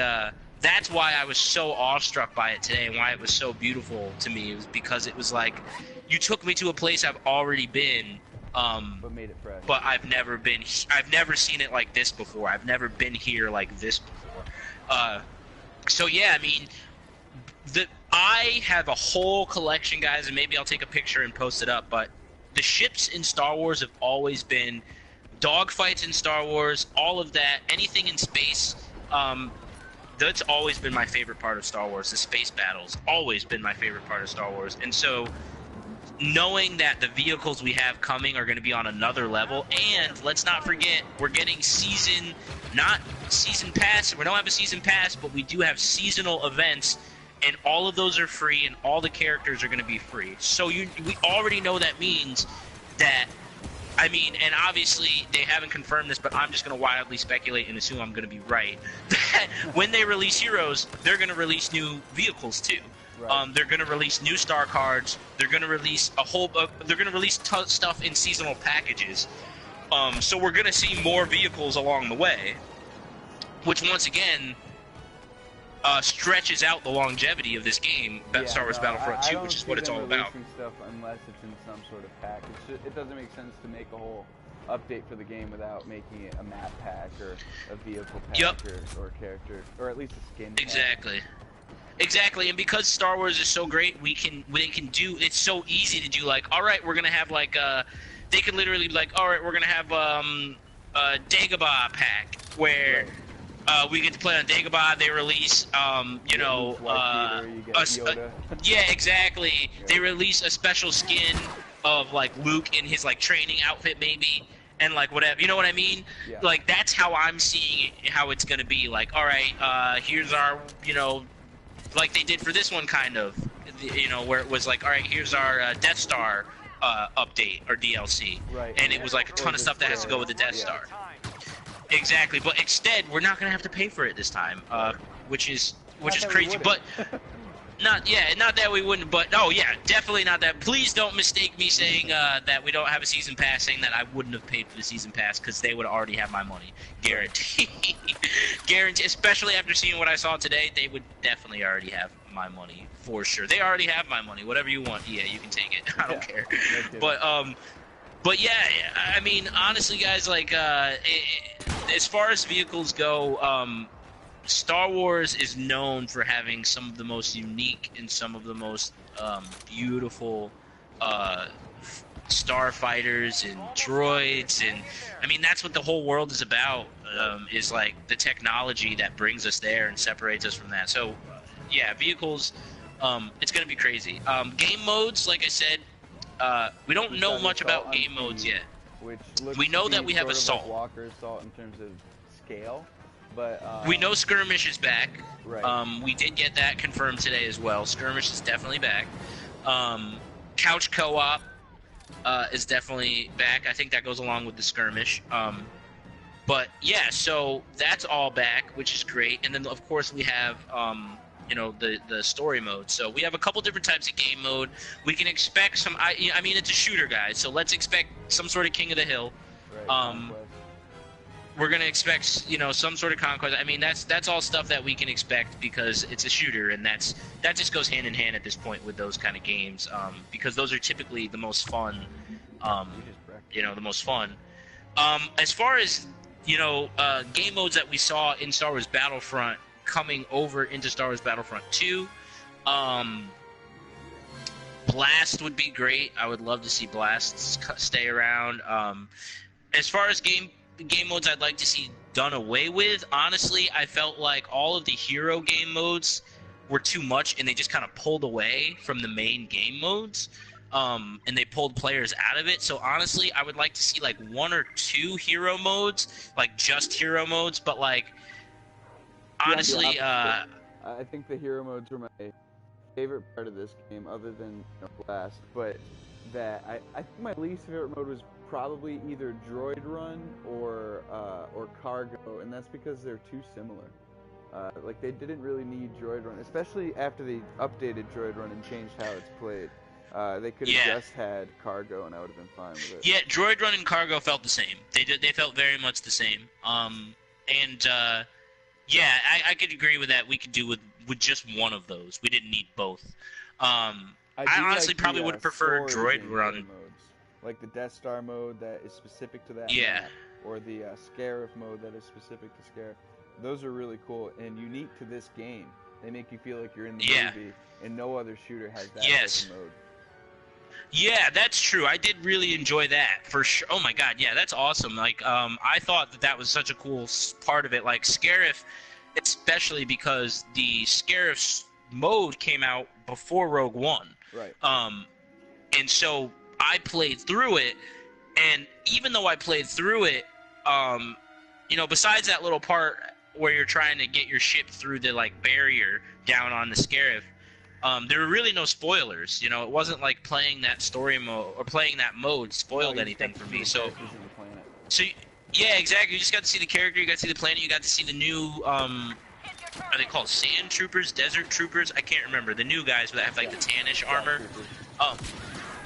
Speaker 1: that's why I was so awestruck by it today, and why it was so beautiful to me. It was because it was like you took me to a place I've already been,
Speaker 2: but made it fresh.
Speaker 1: But I've never seen it like this before. I've never been here like this before. So yeah, I mean, I have a whole collection, guys, and maybe I'll take a picture and post it up. But the ships in Star Wars have always been dogfights in Star Wars, all of that, anything in space. That's always been my favorite part of Star Wars. The space battles, always been my favorite part of Star Wars. And so knowing that the vehicles we have coming are going to be on another level, and let's not forget, we're getting not season pass, we don't have a season pass, but we do have seasonal events, and all of those are free, and all the characters are going to be free. So we already know that means that, I mean, and obviously they haven't confirmed this, but I'm just going to wildly speculate and assume I'm going to be right, that when they release Heroes, they're going to release new vehicles too. Right. They're going to release new star cards. They're going to release they're going to release stuff in seasonal packages. So we're going to see more vehicles along the way, which once again stretches out the longevity of this game, Star Wars Battlefront 2, which is what it's all about.
Speaker 2: Stuff unless it's in some sort of pack. It doesn't make sense to make a whole update for the game without making it a map pack or a vehicle pack or character, or at least a skin pack.
Speaker 1: Exactly, and because Star Wars is so great, they can do. It's so easy to do. Like, all right, we're gonna have like they could literally be like, all right, we're gonna have a Dagobah pack where we get to play on Dagobah. They release yeah, exactly. Yeah. They release a special skin of like Luke in his like training outfit maybe, and like whatever. You know what I mean? Yeah. Like that's how I'm seeing it, how it's gonna be. Like, all right, here's our like they did for this one, kind of, where it was like, all right, here's our Death Star update or DLC, right? And it was like a ton of stuff that has to go with the Death Star. Exactly, but instead we're not gonna have to pay for it this time, which is crazy. But not that we wouldn't, but definitely not that. Please don't mistake me saying that we don't have a season pass, saying that I wouldn't have paid for the season pass, because they would already have my money, guaranteed. Guarantee. Especially after seeing what I saw today, they would definitely already have my money for sure. They already have my money. Whatever you want, you can take it. I don't care. But yeah, I mean, honestly, guys, like as far as vehicles go, Star Wars is known for having some of the most unique and some of the most beautiful starfighters and droids, and I mean that's what the whole world is about, is like the technology that brings us there and separates us from that. So yeah, vehicles, it's gonna be crazy. Game modes, like I said, we don't know much about game modes yet. We know that we have Assault.
Speaker 2: Like Walker Assault in terms of scale. But
Speaker 1: we know Skirmish is back.
Speaker 2: Right.
Speaker 1: We did get that confirmed today as well. Skirmish is definitely back. Couch co-op. is definitely back. I think that goes along with the skirmish. But yeah, so that's all back, which is great. And then of course we have you know, the story mode. So we have a couple different types of game mode. We can expect some. I mean, it's a shooter, guys. So let's expect some sort of King of the Hill.
Speaker 2: Right,
Speaker 1: We're gonna expect, you know, some sort of conquest. I mean, that's all stuff that we can expect because it's a shooter, and that just goes hand in hand at this point with those kind of games, because those are typically the most fun. You know, the most fun. As far as, you know, game modes that we saw in Star Wars Battlefront coming over into Star Wars Battlefront 2, Blast would be great. I would love to see Blast stay around. As far as game modes I'd like to see done away with, honestly, I felt like all of the hero game modes were too much, and they just kind of pulled away from the main game modes, and they pulled players out of it. So honestly, I would like to see like 1 or 2 hero modes, like just hero modes, but like honestly,
Speaker 2: I think the hero modes were my favorite part of this game, other than, you know, Blast, but that I think my least favorite mode was probably either Droid Run or Cargo, and that's because they're too similar. Like, they didn't really need Droid Run, especially after they updated Droid Run and changed how it's played. They could have just had Cargo, and I would have been fine with it.
Speaker 1: Yeah, Droid Run and Cargo felt the same. They felt very much the same. Yeah, I could agree with that. We could do with just one of those. We didn't need both. I honestly
Speaker 2: like
Speaker 1: probably would have preferred Droid Run.
Speaker 2: Modes, like the Death Star mode that is specific to that map, or the Scarif mode that is specific to Scarif. Those are really cool and unique to this game. They make you feel like you're in the movie, and no other shooter has that type of mode.
Speaker 1: Yeah, that's true. I did really enjoy that, for sure. Oh my god, yeah, that's awesome. Like, I thought that was such a cool part of it. Like, Scarif, especially because the Scarif mode came out before Rogue One.
Speaker 2: Right.
Speaker 1: And so I played through it, and even though I played through it, you know, besides that little part where you're trying to get your ship through the, like, barrier down on the Scarif, there were really no spoilers. You know, it wasn't like playing that story mode or playing that mode spoiled anything for me. So yeah, exactly. You just got to see the character, you got to see the planet, you got to see the new are they called Sand Troopers, Desert Troopers? I can't remember. The new guys that have like the tannish armor.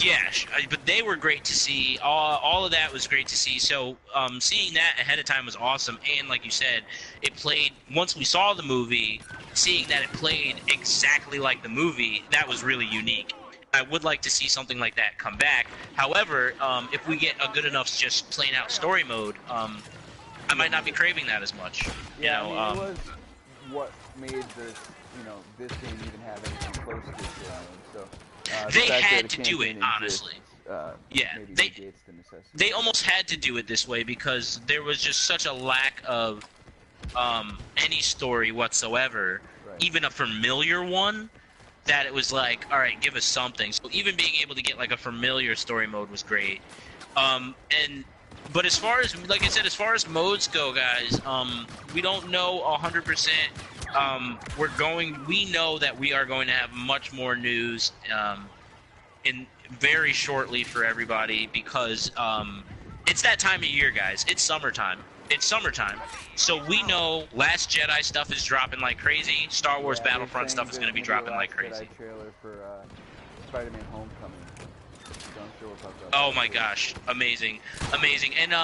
Speaker 1: Yeah, but they were great to see. All of that was great to see. So seeing that ahead of time was awesome. And like you said, it played, once we saw the movie, seeing that it played exactly like the movie, that was really unique. I would like to see something like that come back. However, if we get a good enough just plain out story mode, I might not be craving that as much.
Speaker 2: Yeah, you know, I mean, it was what made this, you know, this game even have anything close to it. So
Speaker 1: they had to do it, honestly. Yeah, they almost had to do it this way because there was just such a lack of any story whatsoever, even a familiar one, that it was like, all right, give us something. So even being able to get like a familiar story mode was great. But as far as, like I said, as far as modes go, guys, we don't know 100%. We know that we are going to have much more news in very shortly for everybody because it's that time of year, guys. It's summertime. It's summertime. So we know Last Jedi stuff is dropping like crazy. Star Wars Battlefront stuff is going to be dropping like crazy.
Speaker 2: Trailer for Spider-Man Homecoming.
Speaker 1: Oh my gosh, amazing, amazing. And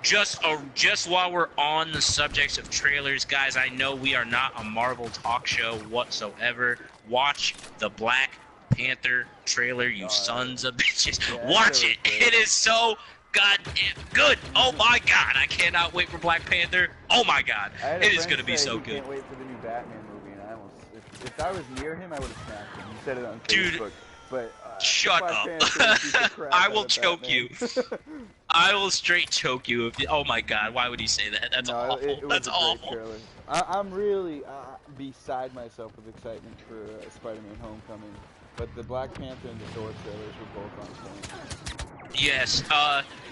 Speaker 1: just while we're on the subjects of trailers, guys, I know we are not a Marvel talk show whatsoever. Watch the Black Panther trailer, you sons of bitches. Watch it. It is so goddamn good. Oh my god, I cannot wait for Black Panther. Oh my god, it is going to be so good.
Speaker 2: I can't wait for the new Batman movie, and I almost, if I was near him, I would have smacked him. You said it on Facebook.
Speaker 1: Dude,
Speaker 2: but
Speaker 1: shut up. I will choke you. I will straight choke you. Oh my god, why would you say that? That's awful. That's awful.
Speaker 2: I'm really beside myself with excitement for Spider-Man Homecoming, but the Black Panther and the Thor trailers were both on point.
Speaker 1: Yes,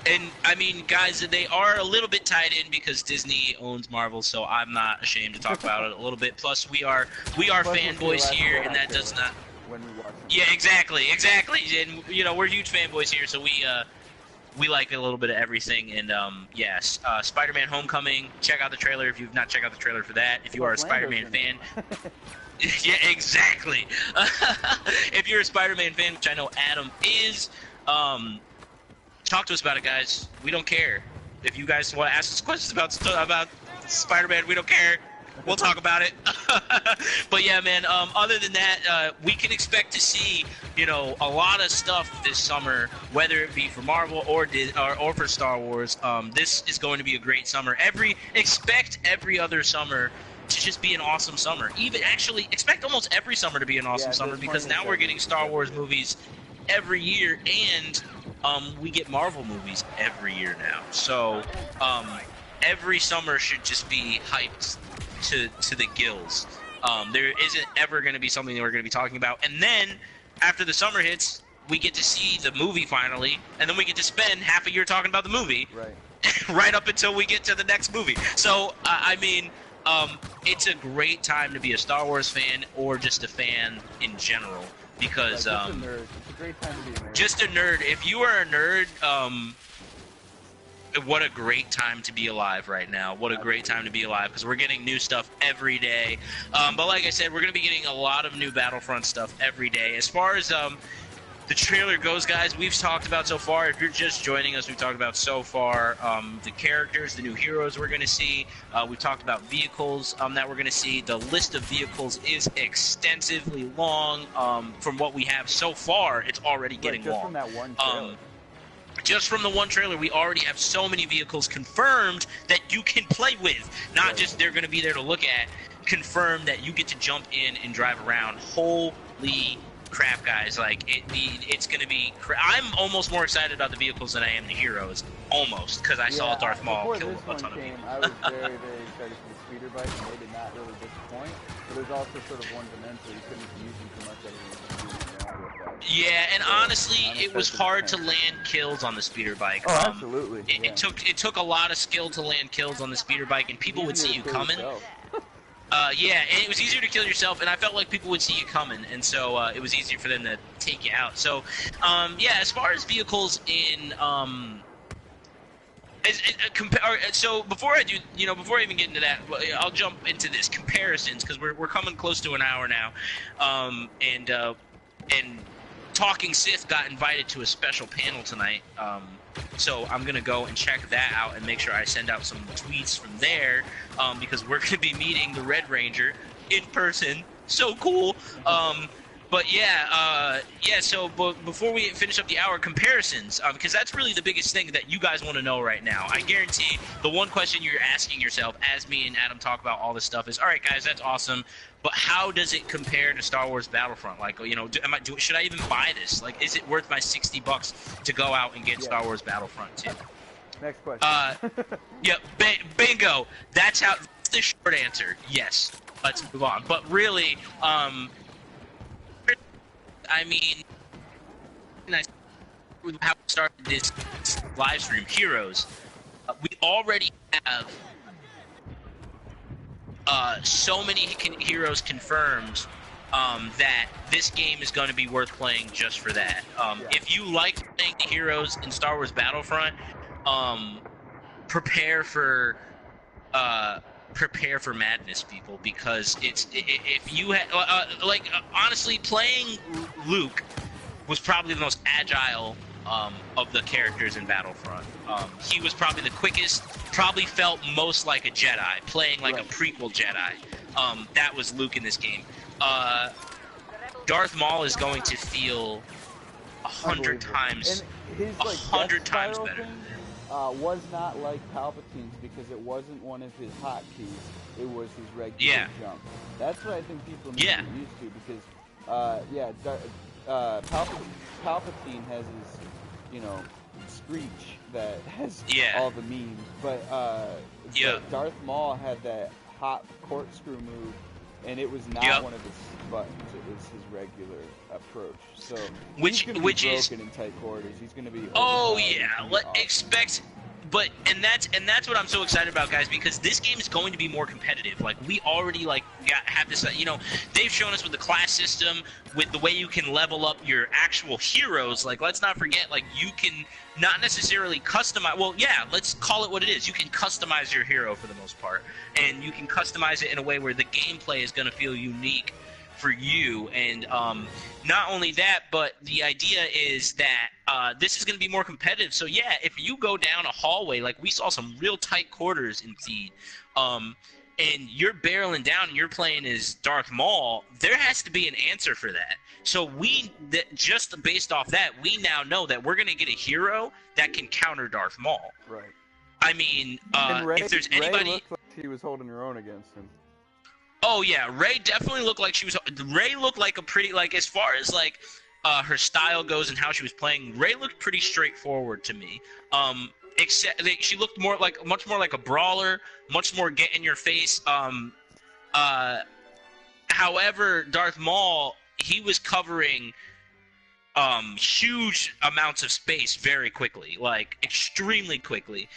Speaker 1: and I mean, guys, they are a little bit tied in because Disney owns Marvel, so I'm not ashamed to talk about it a little bit. Plus, we are fanboys here, and that does not.
Speaker 2: when we watch.
Speaker 1: Yeah, exactly. And you know, we're huge fanboys here, so we like a little bit of everything. And yes, Spider-Man: Homecoming. Check out the trailer if you've not checked out the trailer for that. If you are a Spider-Man fan. Yeah, exactly. If you're a Spider-Man fan, which I know Adam is, talk to us about it, guys. We don't care. If you guys want to ask us questions about Spider-Man, we don't care. We'll talk about it. But yeah, man, other than that, we can expect to see, you know, a lot of stuff this summer, whether it be for Marvel or for Star Wars. This is going to be a great summer. Expect every other summer to just be an awesome summer. Even actually expect almost every summer to be an awesome summer, because now we're getting Star Wars movies every year, and we get Marvel movies every year now. So every summer should just be hyped to the gills. There isn't ever going to be something that we're going to be talking about. And then after the summer hits, we get to see the movie finally, and then we get to spend half a year talking about the movie.
Speaker 2: Right.
Speaker 1: Right up until we get to the next movie. So I mean, it's a great time to be a Star Wars fan or just a fan in general, because
Speaker 2: just a nerd. It's a great time to be a nerd.
Speaker 1: Just a nerd. If you are a nerd, what a great time to be alive right now. What a great time to be alive, because we're getting new stuff every day. But like I said, we're going to be getting a lot of new Battlefront stuff every day. As far as the trailer goes, guys, we've talked about so far. If you're just joining us, we've talked about so far the characters, the new heroes we're going to see. We've talked about vehicles that we're going to see. The list of vehicles is extensively long. From what we have so far, it's already getting
Speaker 2: just
Speaker 1: long.
Speaker 2: From that one trailer.
Speaker 1: Just from the one trailer, we already have so many vehicles confirmed that you can play with. Not just they're going to be there to look at. Confirmed that you get to jump in and drive around. Holy crap, guys. Like, it's going to be... I'm almost more excited about the vehicles than I am the heroes. Almost, because I saw Darth Maul kill a ton of people.
Speaker 2: I was very, very excited for the speeder bike, and they did not really disappoint. But it was also sort of one-dimensional. You couldn't use them too much other than
Speaker 1: yeah, and honestly, it was hard to land kills on the speeder bike.
Speaker 2: Oh, absolutely.
Speaker 1: It took a lot of skill to land kills on the speeder bike, and people would see you coming. Yeah, and it was easier to kill yourself, and I felt like people would see you coming, and so it was easier for them to take you out. So, yeah, as far as vehicles in so before I do, before I even get into that, I'll jump into this comparisons, because we're coming close to an hour now, and Talking Sith got invited to a special panel tonight, so I'm going to go and check that out and make sure I send out some tweets from there, because we're going to be meeting the Red Ranger in person. So cool. But yeah, but before we finish up the hour, comparisons, because that's really the biggest thing that you guys want to know right now. I guarantee the one question you're asking yourself as me and Adam talk about all this stuff is, all right, guys, that's awesome, but how does it compare to Star Wars Battlefront? Like, should I even buy this? Like, is it worth my $60 to go out and get Star Wars Battlefront 2?
Speaker 2: Next question.
Speaker 1: Yeah, bingo. That's the short answer. Yes. Let's move on. But really, I mean, how we started this live stream, Heroes, we already have so many heroes confirmed that this game is going to be worth playing just for that. If you like playing the heroes in Star Wars Battlefront, prepare for madness, people, because if you honestly, playing Luke was probably the most agile of the characters in Battlefront. He was probably the quickest, probably felt most like a Jedi, playing like a prequel Jedi. That was Luke in this game. Darth Maul is going to feel 100 times,
Speaker 2: and his,
Speaker 1: 100 times better.
Speaker 2: Was not like Palpatine's, because it wasn't one of his hotkeys. It was his regular jump. That's what I think people need to get used to, because Palpatine has his, screech that has all the memes, but Darth Maul had that hot corkscrew move, and it was not one of his buttons. It was his regular approach. So he's gonna be broken in tight quarters. He's going to be.
Speaker 1: Oh yeah, expect That's what I'm so excited about, guys, because this game is going to be more competitive. Like, we already have this, they've shown us with the class system, with the way you can level up your actual heroes. Like, let's not forget, like, you can not necessarily customize. Well, yeah, let's call it what it is. You can customize your hero for the most part, and you can customize it in a way where the gameplay is going to feel unique for you. And not only that, but the idea is that this is going to be more competitive. So yeah, if you go down a hallway, like we saw some real tight quarters in Seed, and you're barreling down and you're playing as Darth Maul, there has to be an answer for that. So just based off that, we now know that we're going to get a hero that can counter Darth Maul.
Speaker 2: Right.
Speaker 1: I mean, if there's anybody...
Speaker 2: Rey looked like she was holding her own against him.
Speaker 1: Oh yeah, Rey definitely looked like she was. Rey looked like a pretty, like, as far as like her style goes and how she was playing, Rey looked pretty straightforward to me. Except she looked much more like a brawler, much more get in your face. However, Darth Maul, he was covering huge amounts of space very quickly, like extremely quickly.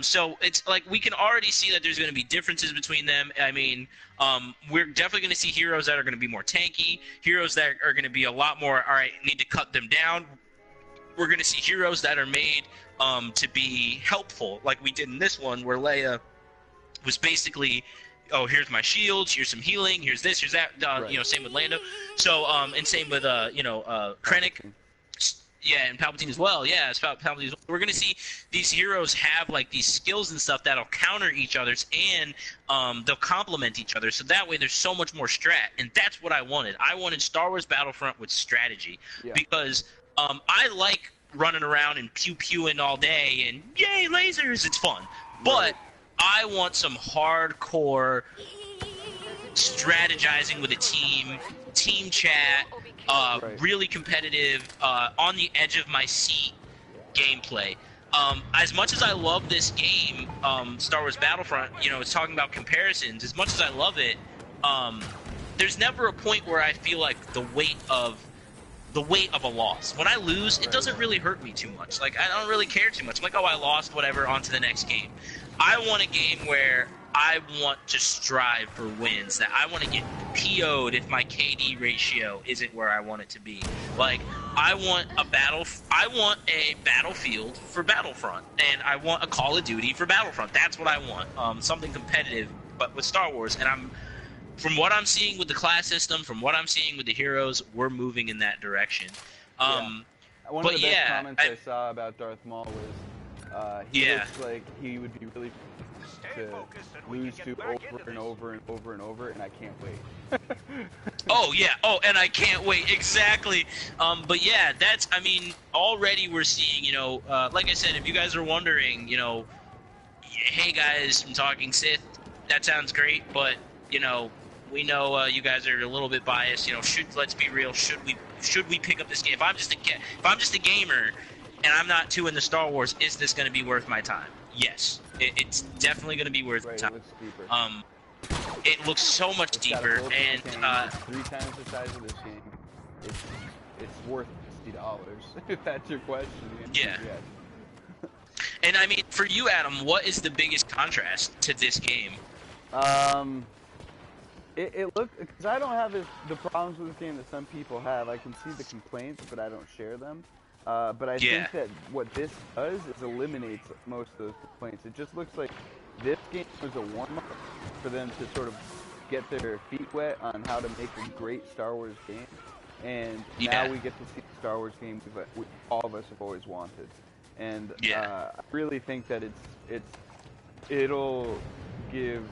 Speaker 1: So it's like we can already see that there's going to be differences between them. I mean, we're definitely going to see heroes that are going to be more tanky, heroes that are going to be a lot more, all right, need to cut them down. We're going to see heroes that are made to be helpful, like we did in this one, where Leia was basically, oh, here's my shields, here's some healing, here's this, here's that.
Speaker 2: Right.
Speaker 1: Same with Lando. So, and same with Krennic. Yeah, and Palpatine as well. Yeah, it's Palpatine as well. We're gonna see these heroes have like these skills and stuff that'll counter each other's, and they'll complement each other. So that way, there's so much more strat, and that's what I wanted. I wanted Star Wars Battlefront with strategy, because I like running around and pew-pewing all day and yay lasers, it's fun. But I want some hardcore strategizing with a team chat, really competitive, on the edge of my seat gameplay. As much as I love this game, Star Wars Battlefront, it's talking about comparisons. As much as I love it, there's never a point where I feel like the weight of a loss. When I lose, it doesn't really hurt me too much. Like, I don't really care too much. I'm like, oh, I lost, whatever, on to the next game. I want a game where I want to strive for wins, that I want to get PO'd if my KD ratio isn't where I want it to be. Like, I want a Battlefield for Battlefront, and I want a Call of Duty for Battlefront. That's what I want. Something competitive, but with Star Wars. And from what I'm seeing with the class system, from what I'm seeing with the heroes, we're moving in that direction.
Speaker 2: One of the best comments I saw about Darth Maul was he looks like he would be really to lose to over and over and over and over, and I can't wait.
Speaker 1: Oh yeah, and I can't wait, exactly. But yeah, already we're seeing, like I said, if you guys are wondering, hey guys, I'm talking Sith, that sounds great, but we know you guys are a little bit biased. Let's be real. Should we pick up this game? If I'm just a gamer and I'm not too into Star Wars, is this going to be worth my time? Yes, it's definitely going to my time.
Speaker 2: It looks deeper.
Speaker 1: It looks so much deeper, and
Speaker 2: 3 times the size of this game. It's worth $60 if that's your question.
Speaker 1: Yeah. And I mean, for you, Adam, what is the biggest contrast to this game?
Speaker 2: It looked, because I don't have the problems with this game that some people have. I can see the complaints, but I don't share them. But I think that what this does is eliminates most of those complaints. It just looks like this game was a warm-up for them to sort of get their feet wet on how to make a great Star Wars game. And now we get to see the Star Wars game all of us have always wanted. And I really think that it'll give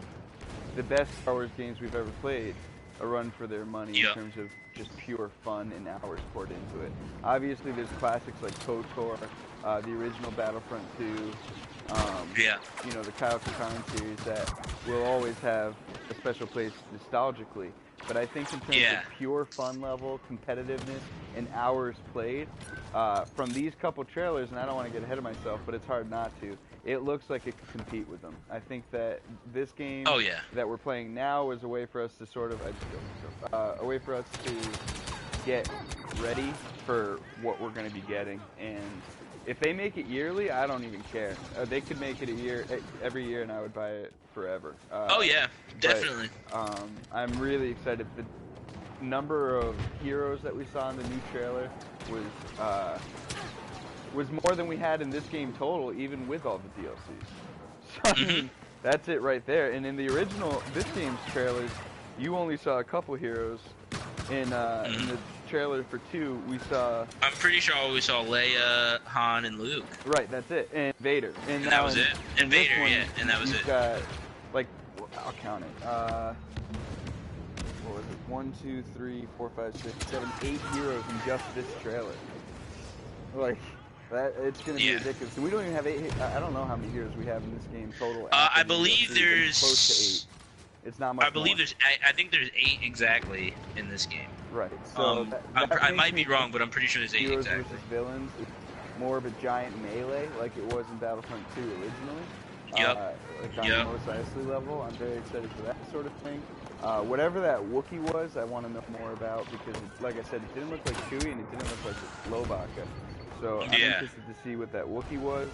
Speaker 2: the best Star Wars games we've ever played a run for their money in terms of just pure fun and hours poured into it. Obviously, there's classics like KOTOR, the original Battlefront 2, the Kyle Katarn series that will always have a special place nostalgically. But I think in terms of pure fun level, competitiveness, and hours played, from these couple trailers, and I don't want to get ahead of myself, but it's hard not to, it looks like it could compete with them. I think that this game that we're playing now is a way for us to sort of, a way for us to get ready for what we're going to be getting. And If they make it yearly, I don't even care. They could make it every year, and I would buy it forever.
Speaker 1: Oh yeah, definitely.
Speaker 2: But I'm really excited. The number of heroes that we saw in the new trailer was more than we had in this game total, even with all the DLCs. So I mean, that's it right there. And in the original, this game's trailers, you only saw a couple heroes. In the trailer for 2, we saw...
Speaker 1: I'm pretty sure we saw Leia, Han, and Luke.
Speaker 2: Right, that's it. And Vader.
Speaker 1: And that was it. And Vader, yeah. And that was it.
Speaker 2: Got, like, I'll count it. What was it? 1, 2, 3, 4, 5, 6, 7, 8 heroes in just this trailer. Like... it's going to be ridiculous. And we don't even have 8. I don't know how many heroes we have in this game total.
Speaker 1: I believe there's
Speaker 2: close to 8. It's not much.
Speaker 1: I believe there's. I think there's 8 exactly in this game.
Speaker 2: Right. So
Speaker 1: I might be wrong, but I'm pretty sure there's 8
Speaker 2: heroes
Speaker 1: exactly.
Speaker 2: Versus villains, it's more of a giant melee like it was in Battlefront 2 originally.
Speaker 1: Yep.
Speaker 2: Like on the Mos Eisley level. I'm very excited for that sort of thing. Whatever that Wookiee was, I want to know more about because, like I said, it didn't look like Chewie and it didn't look like Lobaka. So I'm interested to see what that Wookiee was.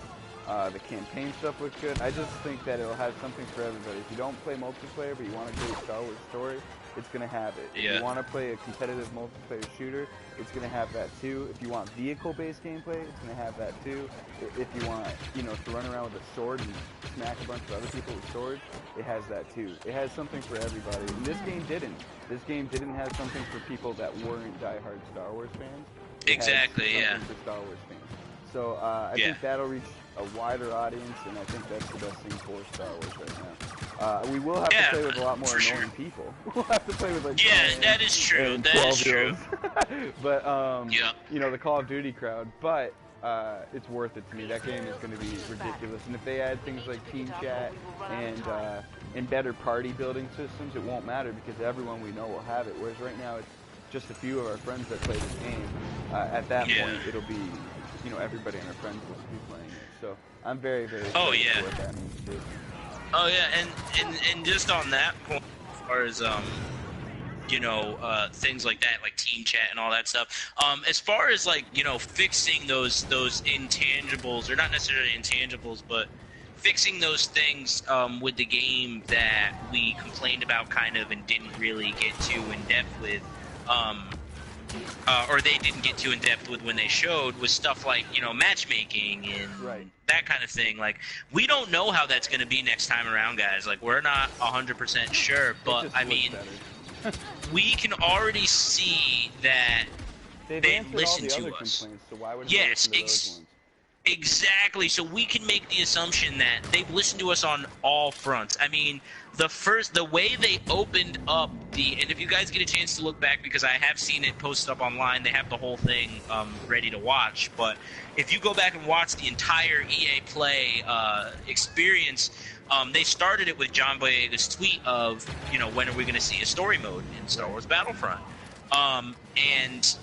Speaker 2: The campaign stuff looks good. I just think that it'll have something for everybody. If you don't play multiplayer but you want a great Star Wars story, it's going to have it.
Speaker 1: Yeah.
Speaker 2: If you want to play a competitive multiplayer shooter, it's going to have that too. If you want vehicle-based gameplay, it's going to have that too. If you want, to run around with a sword and smack a bunch of other people with swords, it has that too. It has something for everybody. And this game didn't. This game didn't have something for people that weren't diehard Star Wars fans.
Speaker 1: Exactly, yeah.
Speaker 2: For Star Wars fans. So I think that'll reach a wider audience, and I think that's the best thing for Star Wars right now. We will have to play with a lot more annoying people. We'll have to play with like
Speaker 1: that is true. That is true.
Speaker 2: But the Call of Duty crowd. But it's worth it to me. That game is going to be ridiculous. And if they add things like team chat and better party building systems, it won't matter because everyone we know will have it. Whereas right now it's just a few of our friends that play this game. At that point, it'll be everybody on our friends will be playing it. So I'm very, very excited for what that means too.
Speaker 1: Oh yeah, and just on that point, as far as things like that, like team chat and all that stuff. As far as like fixing those intangibles, or not necessarily intangibles, but fixing those things with the game that we complained about kind of and didn't really get too in depth with. Or they didn't get too in depth with when they showed was stuff like matchmaking and that kind of thing. Like we don't know how that's going to be next time around, guys. Like we're not 100% sure, but I mean, we can already see that they listen to us.
Speaker 2: So why would
Speaker 1: exactly. So we can make the assumption that they've listened to us on all fronts. I mean, the way they opened up and if you guys get a chance to look back, because I have seen it posted up online, they have the whole thing ready to watch. But if you go back and watch the entire EA Play experience, they started it with John Boyega's tweet of, when are we going to see a story mode in Star Wars Battlefront? And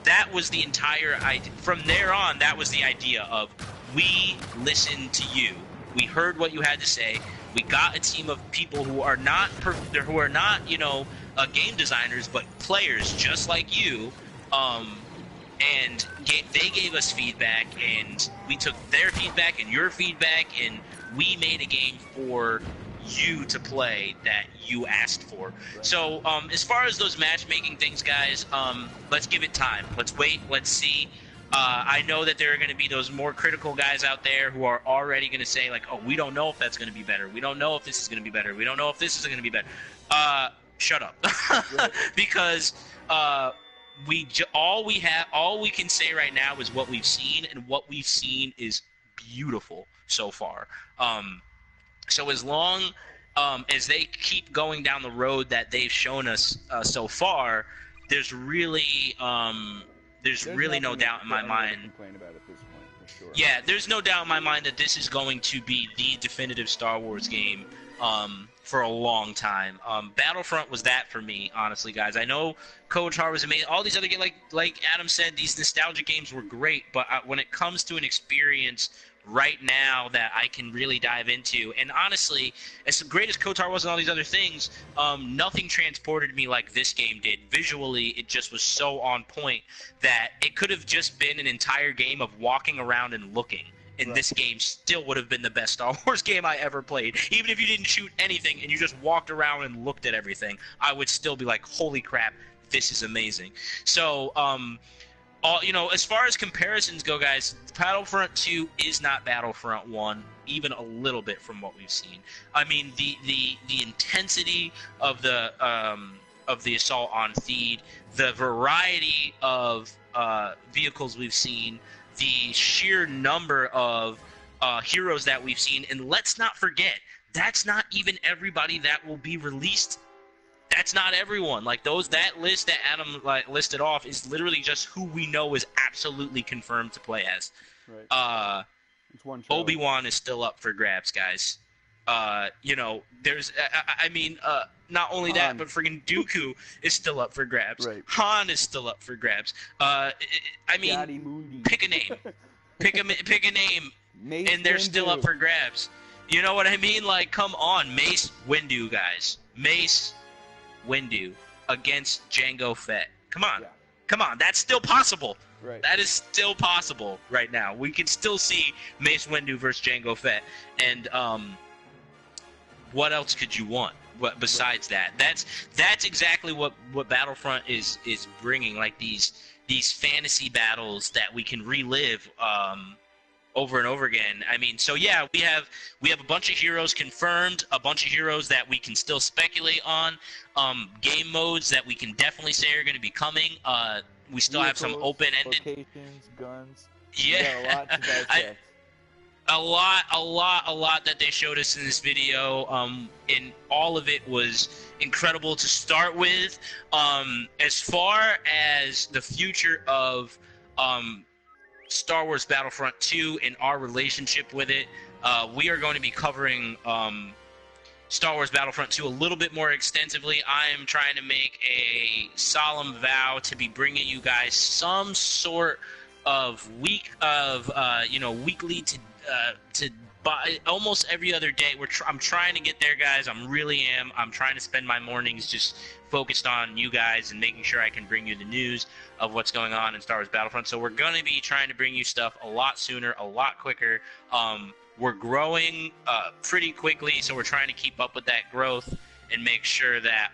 Speaker 1: that was the entire idea. From there on, that was the idea of we listened to you. We heard what you had to say. We got a team of people who are not game designers, but players just like you. And they gave us feedback, and we took their feedback and your feedback, and we made a game for you to play that you asked for. Right. So as far as those matchmaking things, guys, let's give it time. Let's wait. Let's see. I know that there are going to be those more critical guys out there who are already going to say, like, oh, we don't know if that's going to be better. We don't know if this is going to be better. We don't know if this is going to be better. Shut up. Right. Because all we can say right now is what we've seen, and what we've seen is beautiful so far. So as long as they keep going down the road that they've shown us so far, there's really no doubt in my mind.
Speaker 2: Complain about at this point, for sure.
Speaker 1: Yeah, there's no doubt in my mind that this is going to be the definitive Star Wars game for a long time. Battlefront was that for me, honestly, guys. I know Coach Hart was amazing. All these other games, like Adam said, these nostalgia games were great. But when it comes to an experience right now that I can really dive into. And honestly, as great as KOTOR was and all these other things, nothing transported me like this game did. Visually, it just was so on point that it could have just been an entire game of walking around and looking. And this game still would have been the best Star Wars game I ever played. Even if you didn't shoot anything and you just walked around and looked at everything, I would still be like, holy crap, this is amazing. So, you know, as far as comparisons go, guys, Battlefront 2 is not Battlefront 1, even a little bit from what we've seen. I mean, the intensity of the assault on Theed, the variety of vehicles we've seen, the sheer number of heroes that we've seen, and let's not forget, that's not even everybody that will be released. That's not everyone. Like that list that Adam listed off is literally just who we know is absolutely confirmed to play as.
Speaker 2: Right. It's one trailer.
Speaker 1: Obi-Wan is still up for grabs, guys. You know, there's not only that, but freaking Dooku is still up for grabs.
Speaker 2: Right.
Speaker 1: Han is still up for grabs. I mean, pick a name. Pick a name,
Speaker 2: Mace
Speaker 1: and they're
Speaker 2: Windu.
Speaker 1: still up for grabs. You know what I mean? Like, come on, Mace Windu, guys. Mace Windu against Jango Fett. Come on.
Speaker 2: Yeah.
Speaker 1: Come on. That's still possible.
Speaker 2: Right.
Speaker 1: That is still possible right now. We can still see Mace Windu versus Jango Fett. And what else could you want? What besides that? That's exactly what Battlefront is bringing, like these fantasy battles that we can relive over and over again. I mean, so yeah, we have a bunch of heroes confirmed, a bunch of heroes that we can still speculate on, game modes that we can definitely say are going to be coming. We still have some open-ended
Speaker 2: locations, guns.
Speaker 1: Yeah,
Speaker 2: We got a lot to dissect.
Speaker 1: a lot that they showed us in this video, and all of it was incredible to start with. As far as the future of Star Wars Battlefront 2 and our relationship with it, we are going to be covering Star Wars Battlefront 2 a little bit more extensively. I am trying to make a solemn vow to be bringing you guys some sort of weekly to buy almost every other day. I'm trying to get there, guys. I'm trying to spend my mornings just focused on you guys and making sure I can bring you the news of what's going on in Star Wars Battlefront. So we're going to be trying to bring you stuff a lot sooner, a lot quicker. We're growing pretty quickly, so we're trying to keep up with that growth and make sure that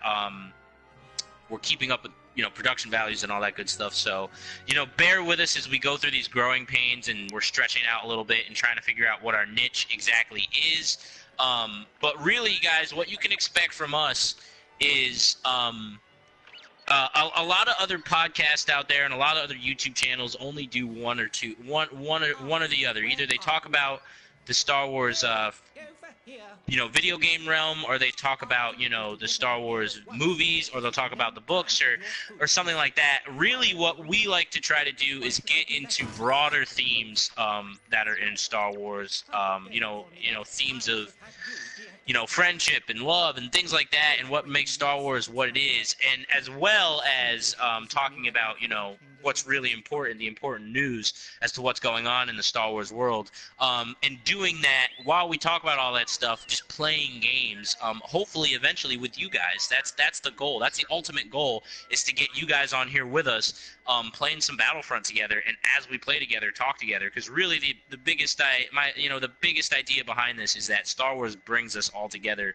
Speaker 1: we're keeping up with production values and all that good stuff. So, bear with us as we go through these growing pains and we're stretching out a little bit and trying to figure out what our niche exactly is. But really, guys, what you can expect from us is a lot of other podcasts out there and a lot of other YouTube channels only do one or the other. Either they talk about the Star Wars video game realm, or they talk about the Star Wars movies, or they'll talk about the books or something like that. Really, what we like to try to do is get into broader themes that are in Star Wars. Themes of friendship and love and things like that, and what makes Star Wars what it is, and as well as talking about what's really important, the important news as to what's going on in the Star Wars world, and doing that while we talk about all that stuff, just playing games, hopefully eventually with you guys. That's the goal. That's the ultimate goal, is to get you guys on here with us, playing some Battlefront together, and as we play together, talk together, because really the biggest idea behind this is that Star Wars brings us all together,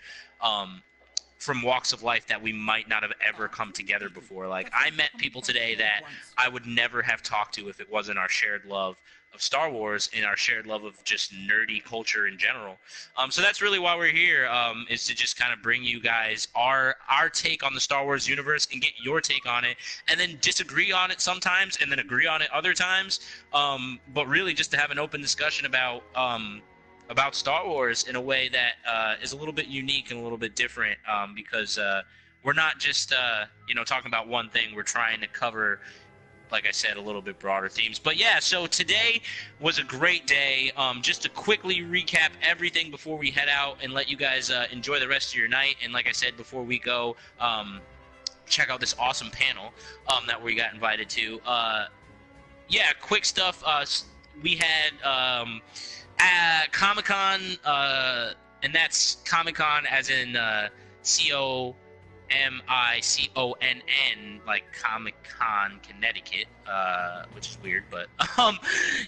Speaker 1: from walks of life that we might not have ever come together before. Like, I met people today that I would never have talked to if it wasn't our shared love of Star Wars and our shared love of just nerdy culture in general. So that's really why we're here, is to just kind of bring you guys our take on the Star Wars universe and get your take on it, and then disagree on it sometimes and then agree on it other times. But really just to have an open discussion about Star Wars in a way that is a little bit unique and a little bit different, because we're not just talking about one thing. We're trying to cover, like I said, a little bit broader themes. But yeah, so today was a great day. Just to quickly recap everything before we head out and let you guys enjoy the rest of your night. And like I said, before we go, check out this awesome panel that we got invited to. Quick stuff. We had Comic-Con, and that's Comic-Con as in COMICONN, like Comic-Con, Connecticut, which is weird, but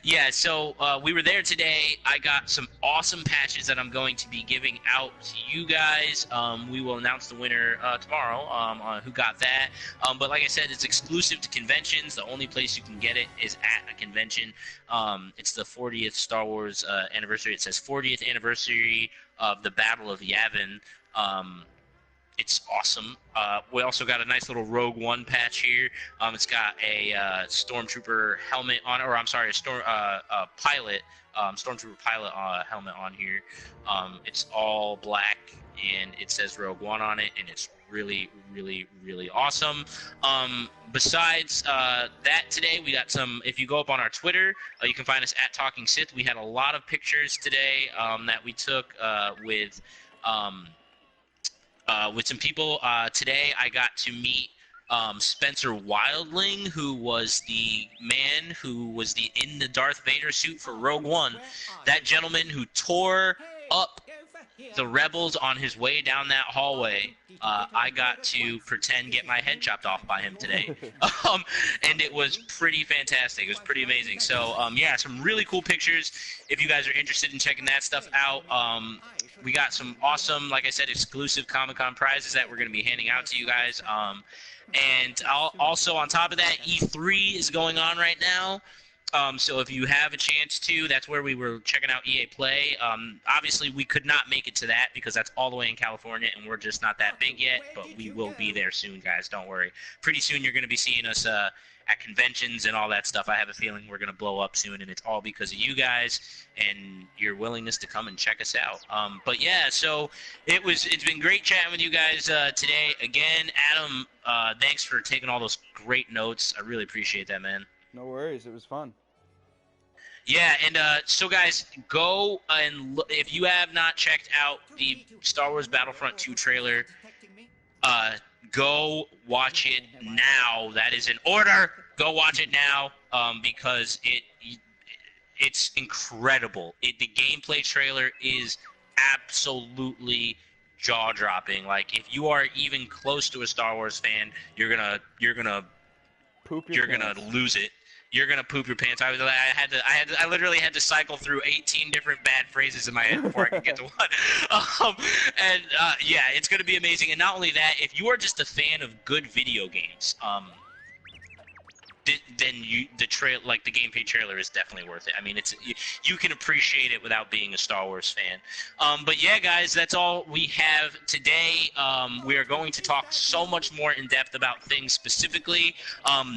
Speaker 1: yeah. So we were there today. I got some awesome patches that I'm going to be giving out to you guys. We will announce the winner tomorrow on who got that. But like I said, it's exclusive to conventions. The only place you can get it is at a convention. It's the 40th Star Wars anniversary. It says 40th anniversary of the Battle of Yavin. It's awesome. We also got a nice little Rogue One patch here. It's got a Stormtrooper helmet on, or I'm sorry, a pilot, Stormtrooper pilot helmet on here. It's all black and it says Rogue One on it, and it's really, really, really awesome. Besides that, today we got some. If you go up on our Twitter, you can find us at Talking Sith. We had a lot of pictures today that we took with some people. Today I got to meet Spencer Wildling, who was the man who was in the Darth Vader suit for Rogue One. That gentleman who tore up the rebels on his way down that hallway. I got to get my head chopped off by him today. And it was pretty fantastic. It was pretty amazing. So, yeah, some really cool pictures. If you guys are interested in checking that stuff out, we got some awesome, like I said, exclusive Comic-Con prizes that we're going to be handing out to you guys. And also, on top of that, E3 is going on right now. So if you have a chance to, that's where we were checking out EA Play. Obviously, we could not make it to that because that's all the way in California, and we're just not that big yet. But we will be there soon, guys. Don't worry. Pretty soon, you're going to be seeing us at conventions and all that stuff. I have a feeling we're going to blow up soon, and it's all because of you guys and your willingness to come and check us out. But yeah, so it's been great chatting with you guys today. Again, Adam, thanks for taking all those great notes. I really appreciate that, man.
Speaker 2: No worries. It was fun.
Speaker 1: Yeah, and so guys, go and if you have not checked out the Star Wars Battlefront 2 trailer, go watch it now. That is an order. Go watch it now because it's incredible. The gameplay trailer is absolutely jaw-dropping. Like, if you are even close to a Star Wars fan, you're gonna lose it. You're gonna poop your pants. I literally had to cycle through 18 different bad phrases in my head before I could get to one. Yeah, it's gonna be amazing. And not only that, if you are just a fan of good video games, then the gameplay trailer is definitely worth it. I mean, you can appreciate it without being a Star Wars fan. But yeah, guys, that's all we have today. We are going to talk so much more in depth about things specifically.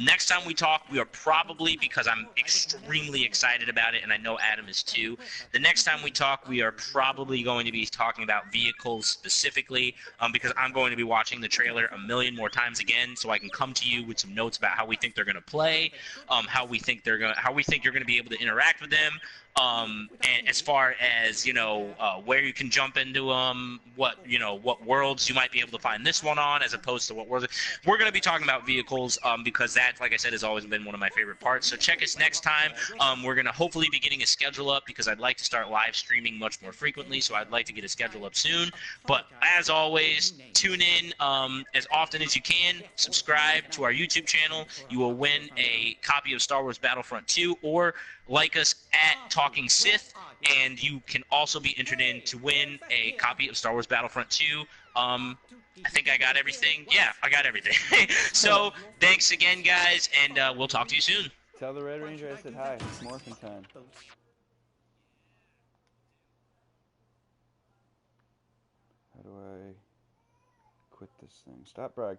Speaker 1: Next time we talk, we are probably, because I'm extremely excited about it, and I know Adam is too. The next time we talk, we are probably going to be talking about vehicles specifically, because I'm going to be watching the trailer a million more times again, so I can come to you with some notes about how we think they're going to play. How we think you're going to be able to interact with them, and as far as where you can jump into them, what worlds you might be able to find this one on, as opposed to what worlds. We're going to be talking about vehicles because that, like I said, has always been one of my favorite parts. So check us next time. We're going to hopefully be getting a schedule up because I'd like to start live streaming much more frequently. So I'd like to get a schedule up soon. But as always, tune in as often as you can. Subscribe to our YouTube channel. You will win a copy of Star Wars Battlefront 2, or like us at Talking Sith, and you can also be entered in to win a copy of Star Wars Battlefront 2. I think I got everything. Yeah, I got everything. So thanks again, guys, and we'll talk to you soon.
Speaker 2: Tell the Red Ranger I said hi. It's morphin' time. How do I quit this thing? Stop broadcasting.